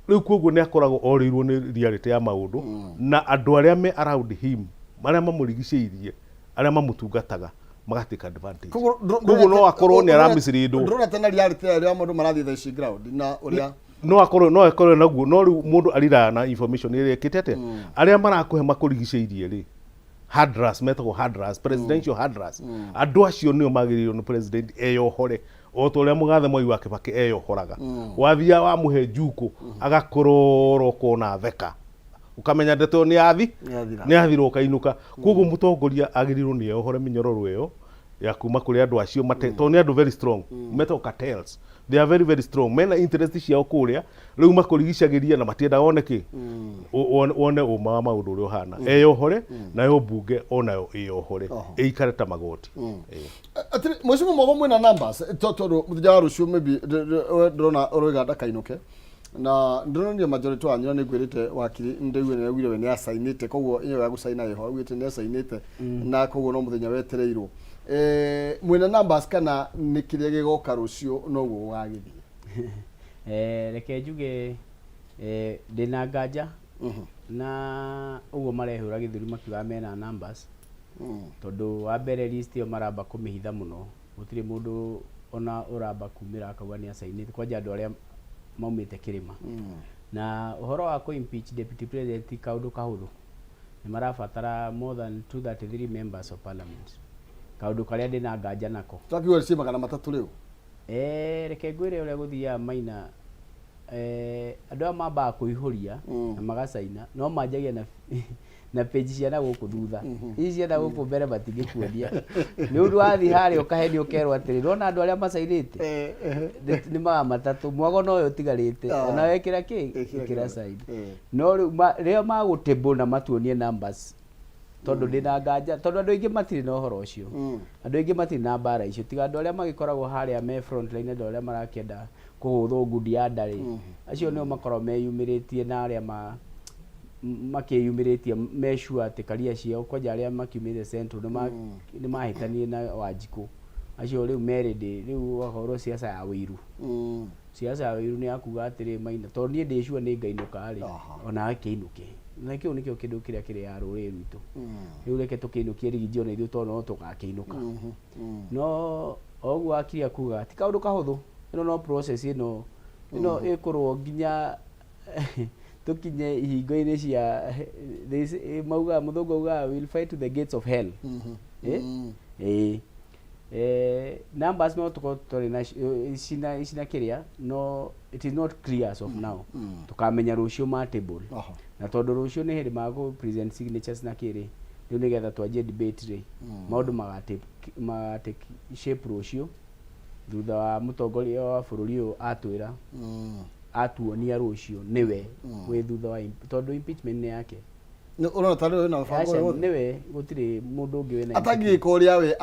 riu koguo ne akoragwo orirwo ni reality ya maundu na andu aria me around him maria mamurigiceirie aria mamutungataga magatika advantage koguo no akorwo ni aramicirindo ndrona tena reality ya maundu marathi the ground na uria no akorwo naguo no riu mundu arira na information ire kitete aria marakuhe makurigiceirie ri hardras metagwo hardras presidential hardras andu acio nio magiririo no president eyohore o to ria mugathe Mwai wa Kibaki eyohoraga wathia wa muhe njuku agakororo kona theka ukamenya ndeto ni athirwo kainuka koguo mutongoria agirirwo ni eyohore minyororo iyo ya kuma kuri andu acio to ni andu very strong metal cartels they are very very strong mena interest ciao kuria riu makurigicagiria na matienda oneke one uma wa maundu uri uhana eyohore na yo bunge onayo eyohore eikare ta magoti atiri mwishimu mwago mwina numbers toto muthija wa rucio maybe ndrona uroiga ndakainuke na ndrona ni majority wa nyina nigwirite wakiri ndiwe ne wire we ni assignite koguo iyo ya gusaina yeho wite ni assignite na koguo no muthenya wetereirwo mwina numbers kana nikiria gigoka rucio no guo wagithi reke njuge ndina nganja na uguo marehura githuri makiuga mena numbers tondu wa mbere list yo maramba kumihitha muno gutire mundu ona uramba kumira akauga ni assignite kwa andu aria maumite kirima na uhoro wa ku impeach deputy president kaundu kahuthu ni marabatara more than 233 members of parliament kaundu karia ndina nganja nako twakiwa si magana matatu riu reke ngwire uria guthia maina andu a mamba kuihuria na magacaina no manjagia na page cia na guku thutha ici cia na guku mbere batingikuonia ni undu wathi hari ukaheni ukerwo atiri rona andu aria macairite ni maga matatu mwago no yo tigarite ona wekira kira side no rio magutebo na matuonie numbers tondu ndina nganja tondu andu ingi matiri na uhoro ucio andu ingi matiri na mbara icio tiga andu aria magikoragwo haria me front line andu aria marakenda kuhuthwo ngundi ya ndari acio nio makorwo meyumiritie na aria makiyumiritie meshua ati karia ciao kwa aria makiumire central ni mahitanie na Wanjiku acio riu merede riu uhoro siasa ya wiru siasa ya wiru ni akuga atiri maina tondu ni ndicua ni ngainuka ri ona akiinuke na kio nikio kindu kiria kiri ya ruri rwitu riu reke tukiinukie rigiji ona ithu tondu no tugakiinuka no oguo akiria kuga ti kaundu kahuthu no process ino ikorwo nginya tukinye ihingo-ini cia mauga muthungu auga will fight to the gates of hell numbers no tukotori na isina kiria no it is not clear as of now tukamenya rucio ma table na tondu rucio ni hindi mago present signatures na kiri riu nigetha twanjie debate ri maundu magate shape rucio thutha wa mutongoria wa bururi uyu atwira atuonia rucio niwe we thutha wa tondu impeachment ni yake urona tari na fango niwe gutire mundu ungi wena atangikoria we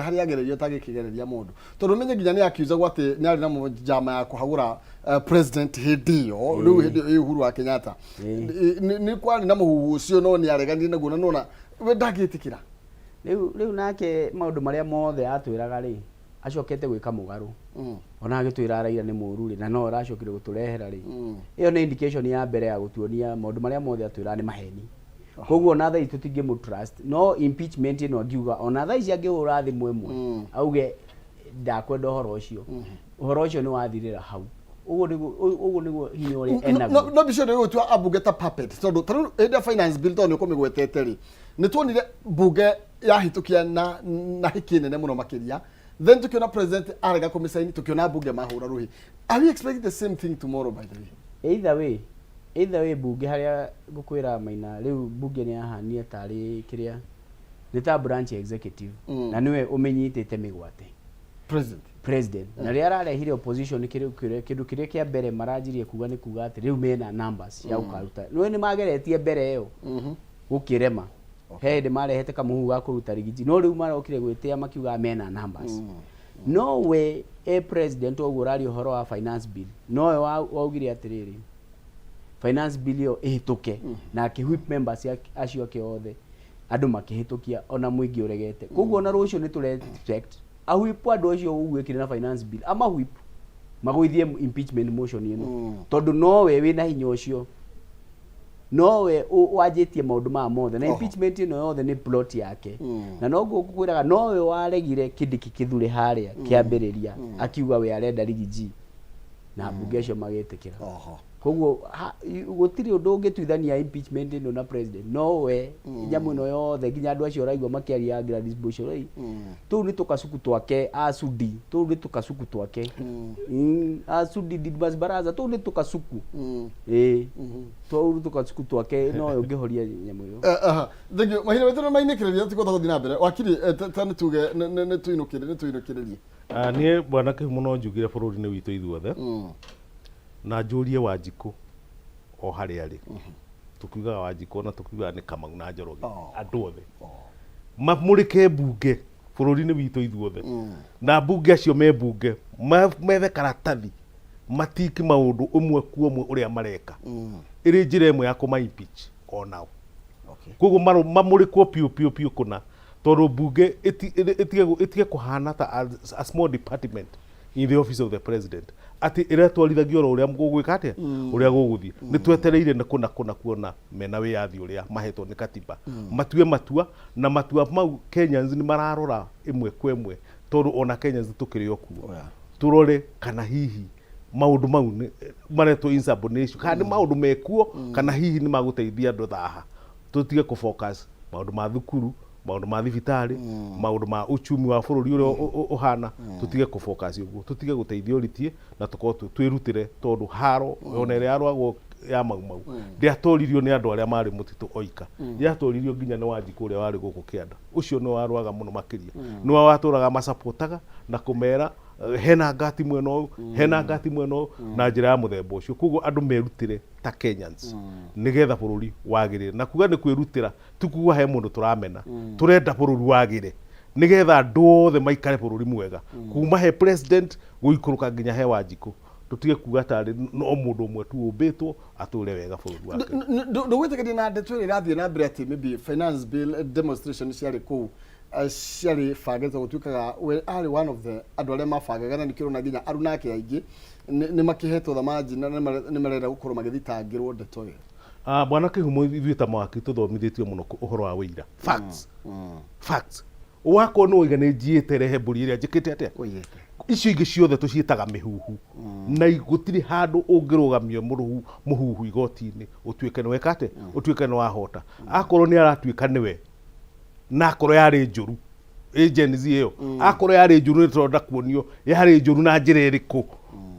hari agererio tagikigereria mundu tondu menye nginya ni akiuza gwati ni ari na mujama ya kuhagura president hidio riu hidio Uhuru wa Kenyatta ni kwani na muhuhu ucio no ni aregani naguo na nona we ndagitikira riu nake maundu maria mothe atwiraga ri acokete gwika mugaru ona agitwira Raila ni muru ri na no aracokire guturehera ri iyo ni indication ya mbere ya gutuonia maundu maria mothe atwira ni maheni koguo ona tha itu tingi mu trust no impeachment ino angiuga ona tha ici angihura thi mwemwe auge ndakwenda uhoro ucio ni wathirira hau uguo niguo hinya uri enaguo no bicio ni gutua abugeta puppet tondu taru enda finance bill tondu kumigwetete ri ni tuonire bunge yahitukia na hikine ne muno makiria then tukiona president arega komisaini tukiona bunge mahura ruhi are we expecting the same thing tomorrow by the way either way bunge haria gukwira maina riu bunge ni ahania tari kiria ni ta branch executive na niwe umenyitete migwate president na ria ararehire opposition kindu kiria kia mbere maranjirie kuga ni kuga ati riu mena numbers ya ukaruta niwe ni mageretie mbere iyo gukirema he ndi marehete kamuhu ga kuruta rigiji no riu marokire gwitia makiuga mena numbers no we president oguo urari uhoro wa finance bill no we waugire atiriri finance bill yo ihituke na whip members acio ake othe andu makihitukia ona muingi uregete koguo na rucio ni tule expect a whip andu acio ugwikire na finance bill ama whip magoithie impeachment motion ino tondu no we wina hinya ucio no we wajitie maundu ma mothe na impeachment ino yothe ni plot yake na no gukwiraga no we waregire Kindiki kithure haria kiambiriria akiuga we arenda rigiji na bunge acio magitikira koguo gutiri undu ungituithania impeachment ino na president no we nyamu ino yothe nginya andu acio raigwa makiaria Gladys Bushorei tu ni tukacuku twake acudi tu ni tukacuku twake acudi Didmas Baraza tu ni tukacuku tu ni tukacuku twake no ungihoria nyamu yo thengio mahina wetu mainikiriria tikota guthina mbere wakiri tani tuge ne tuinukiririe nie bwana Kihumo no njugire bururi-ini witu ithuothe na njurie Wanjiku o hari ari tukiugaga Wanjiku na tukiugaga ni Kamau na Njoroge andu othe mamurike bunge bururi-ini witu ithuothe na bunge acio me bunge methe karatathi matiki maundu umwe ku umwe uria mareka iri njira imwe ya kuma impeach onao koguo mamurikwo piu kuna tondu bunge itige kuhana ta a small department in the office of the president ati iretwarithagio ro uria mgugwika atia uria guguthie ni twetereire na kuna kuona mena wiyathi uria mahetwo ni katiba matue matua na matua mau Kenyans ni mararora imwe kwa imwe tondu ona Kenyans tukiri okuo turore kana hihi maundu mau maretwo insubordination kana maundu mekuo kana hihi ni maguteithia andu thaha tutige ku focus maundu ma thukuru maundu ma thibitari maundu ma uchumi wa bururi uria uhana tutige ku focus uguo tutige guteithia uritie na tukorwo twirutire tondu haro onere arwagwo ya mau ndiatoririo ni andu aria mari mutitu oika ndiatoririo nginya ni Wanjiku uria wari guku kianda ucio no warwaga muno makiria no waturaga masapotaga na kumera hena ngati mweno hena ngati mweno na njira ya muthemba ucio koguo andu merutire ta Kenyans nigetha bururi wagire na kuga ni kwirutira tukuga he mundu turamena turenda bururi wagire nigetha andu othe maikare bururi mwega kuma he president guikuruka nginya he Wanjiku tutige kuga tari no mundu umwe tu ubitwo ature wega bururi wake ndugwitikiria na ndeto irathie na mbere ati maybe finance bill demonstration ciari ku ciari fagete gutuikaga we are one of the andu aria mafagaga na nikirona nginya aruna ake aingi ni makihetwo thamaji na ni marenda gukorwo magithitangirwo ndeto iyo bwana Kihumo ithuĩ ta mawaki tuthomithĩtio mũno ũhoro wa wĩira facts wako no iga nĩ njiĩte rehe mbũri ĩrĩa njĩkĩte atĩa icio ingĩ ciothe tũciĩtaga mĩhuhu na gũtirĩ handũ ũngĩrũgamio mũhuhu igoti-inĩ ũtuĩke nĩ weka atĩa ũtuĩke nĩ wahota akorwo nĩ aratuĩka nĩwe na akorwo yarĩ njũru agency ĩyo akorwo yarĩ njũru nĩ tũrenda kuonio yarĩ njũru na njĩra ĩrĩkũ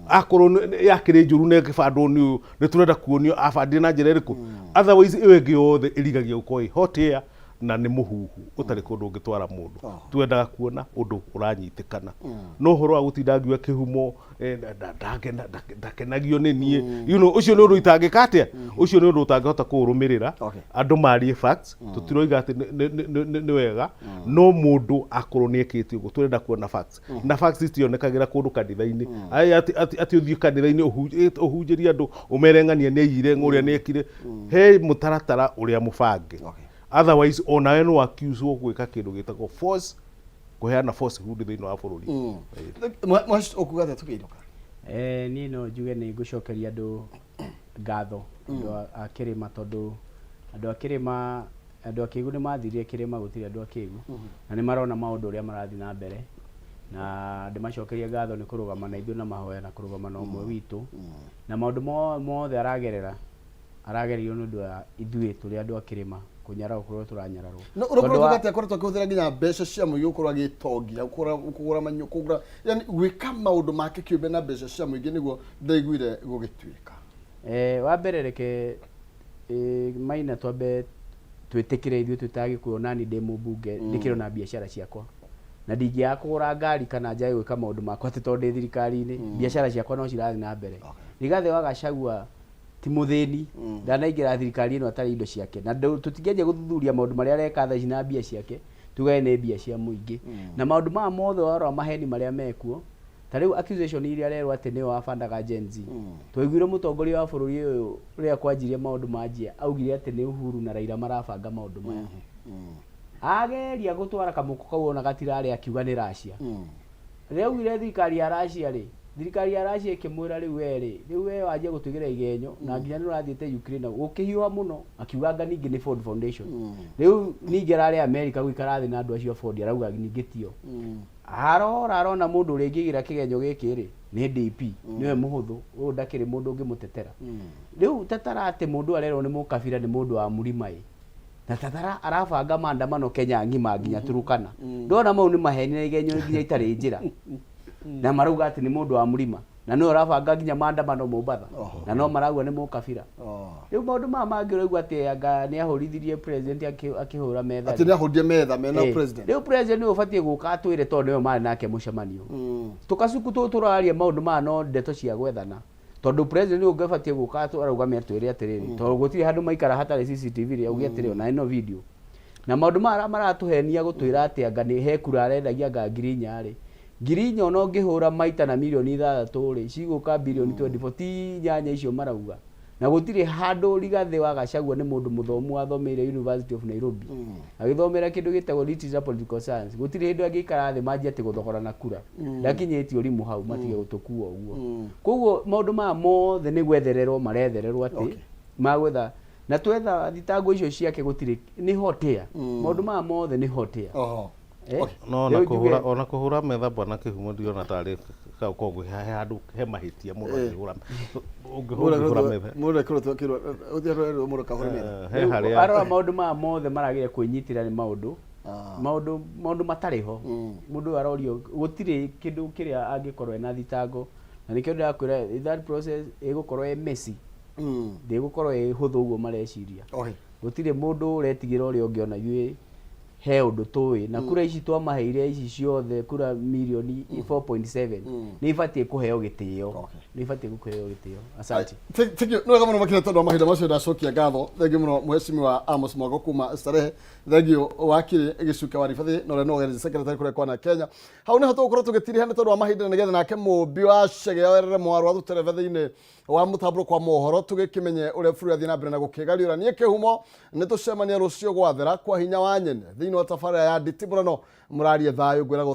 akorwo yakĩrĩ njũru na kĩbandũ nĩ nĩ tũrenda kuonio abandire na njĩra ĩrĩkũ otherwise ĩyo ĩngĩ yothe ĩrigagia gũkorwo hot air na nĩ mũhuhu ũtarĩ kũndũ ũngĩtwara mũndũ twendaga kuona ũndũ ũranyitĩkana no ũhoro wa gũtinda ngiuga Kĩhumo ndakenagio nĩ niĩ you know ũcio nĩ ũndũ itangĩka atĩa ũcio nĩ ũndũ ũtangĩhota kũũrũmĩrĩra andũ marie facts tũtiroiga atĩ nĩ wega no mũndũ akorwo nĩ ekĩte ũguo tũrenda kuona facts na facts itionekagĩra kũndũ kanitha-inĩ atĩ ũthiĩ kanitha-inĩ ũhunjĩrie andũ ũmere ng'ania nĩ aiyire ũrĩa nĩ ekire he mũtaratara ũrĩa mũbange otherwise onawe no accuse gwĩka kĩndũ gĩtagwo force kuheana force hood thĩinĩ wa bũrũri mwashi okuga atĩa tũkĩinũka niĩ no njuge nĩ ngũcokeria andũ ngatho andũ a kĩrĩma tondũ andũ a kĩrĩma andũ a kĩgu nĩ mathirie kĩrĩma gũtirĩ andũ a kĩgu na nĩ marona maũndũ ũrĩa marathiĩ na mbere na ndĩmacokeria ngatho nĩ kũrũgama na ithuĩ na mahoya na kũrũgama na ũmwe witũ na maũndũ mothe aragererio nĩ ũndũ wa ithuĩ tũrĩ andũ a kĩrĩma kunyara ukorwo turanyararwo no urokorwo gati akorwo tukihuthira nginya mbeca cia muingi ukorwo agitongia kugura manyo kugura yani gwika maundu make kiumbe na mbeca cia muingi niguo ndaiguire gugituika wa mbere reke maina twambe twitikire ithuĩ tutagi kuona ni demo bunge ndikirona biashara ciakwa na ndingiaga kugura ngari kana njae gwika maundu makwa ati tondu thirikari-ini biashara ciakwa no cirathi na mbere Rigathi wa Gachagua ti muthĩni ndanaingĩra thirikari ĩno atarĩ indo ciake na tũtingĩanjia gũthuthuria maũndũ marĩa areka thaa ici na mbia ciake tugae nĩ mbia cia mũingĩ na maũndũ maya mothe warora maheni marĩa mekuo ta rĩu accusation iria rerwo atĩ nĩwe wabandaga Gen Z twaiguire mũtongoria wa bũrũri ũyũ ũrĩa kwanjirie maũndũ ma njia augire atĩ nĩ Uhuru na Raila marabanga maũndũ maya ageria gũtwara kamũko kau ona gatirarĩ akiuga nĩ Russia rĩu augire thirikari ya Russia rĩ thirikari ya Russia ikĩmwĩra rĩu we wanjie gũtũgĩra igenyo na nginya nĩ ũrathiĩte Ukraine gũkĩhiũha mũno akiuga ningĩ nĩ Ford Foundation rĩu ningĩ ararĩ America gũikara thĩ na andũ acio Ford arauga ningĩ tio arona mũndũ ũrĩa ingĩgira kĩgenyo gĩkĩ rĩ nĩ DP niwe mũhũthũ ũyũ ndakĩrĩ mũndũ ũngĩmũtetera rĩu tatara atĩ mũndũ arerwo nĩ mũkabira nĩ mũndũ wa Mlima na tatara arabanga maandamano Kenya ngima nginya Turukana ndona mau nĩ maheni na igenyo nginya itarĩ njĩra na marauga atĩ nĩ mũndũ wa Mlima na no arabanga nginya maandamano Mombatha na no marauga nĩ mũkabira rĩu maũndũ maya mangĩ ũraigua atĩ anga nĩ ahũrithirie president akĩhũra metha atĩ nĩ ahũrithie metha mena president rĩu president nĩ ũbatiĩ gũka atwĩre tondũ nĩwe marĩ nake mũcemanio tũkacuku tũraria maũndũ maya no ndeto cia gwethana tondũ president nĩ ũngĩbatiĩ gũka arauga atwĩre atĩrĩrĩ tondũ gũtirĩ handũ maikara hatarĩ CCTV rĩ auge atĩrĩ ona ĩno video na maũndũ maya maratũhenia gũtwĩra atĩ anga nĩ he kura arendagia anga ngiri 4 rĩ ngiri 4 no ngĩhũra maita na milioni 6 rĩ cigũka bilioni 24 ti nyanya icio marauga na gũtirĩ handũ Rigathĩ wa Gachagua nĩ mũndũ mũthomu wathomeire University of Nairobi agĩthomera kĩndũ gĩtagwo literature political science gũtirĩ hĩndĩ angĩikara thĩ manjia atĩ gũthogorana kura ndakinyĩtio rimũ hau matige gũtũkua ũguo koguo maũndũ maya mothe nĩ gwethererwo marethererwo atĩ magwetha na twetha thitango icio ciake gũtirĩ nĩ hotea maũndũ maya mothe nĩ hotea no ona kũhũra metha bwana Kĩhumo ndiona tarĩ kogũ handũ he mahĩtia mũno akĩhũra ũngĩhũra metha mũndũ akĩrwo ũthiĩ mũndũ kahũra metha arora maũndũ maya mothe maragire kwĩnyitĩra nĩ maũndũ matarĩ ho mũndũ arorio gũtirĩ kĩndũ kĩrĩa angĩkorwo ena thitango na nĩkĩo ndĩrakwĩra that process ĩgũkorwo messy ndĩgũkorwo ĩ hũthũ ũguo mareciria gũtirĩ mũndũ ũretigĩra ũrĩa ũngĩ ona yuĩ he ũndũ tũĩ na kura ici twamaheire ici ciothe kura milioni 4.7 nĩ ibatiĩ kũheo gĩtĩo nĩ ibatiĩ kũheo gĩtĩo asante thank you no kama makire tondu mahinda macio ndacokia ngatho thank you muno mheshimiwa Amos Mwago kuma Starehe thank you wakiri gicuka wa rifathi no no organize secretary kure kwa na Kenya hau ni hoto ukorwo tugitirihe tondu wa mahinda nigetha nake mumbi wa cege werere mwaru athu television wa mutaburo kwa mohoro tugikimenye ure bũrũri athii na mbere na gũkĩgariũra niĩ Kĩhumo nĩ tũcemania rũcio gwathera kwa hinya wa nyene thĩinĩ wa tabarĩra ya nditimũrano mũrarie thayũ ngwĩragwo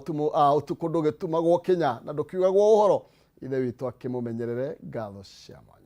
ũtukũ ndũgĩtumagwo Kenya na ndũkiugagwo ũhoro ithe witũ akĩmũmenyerere ngatho cia mwanya.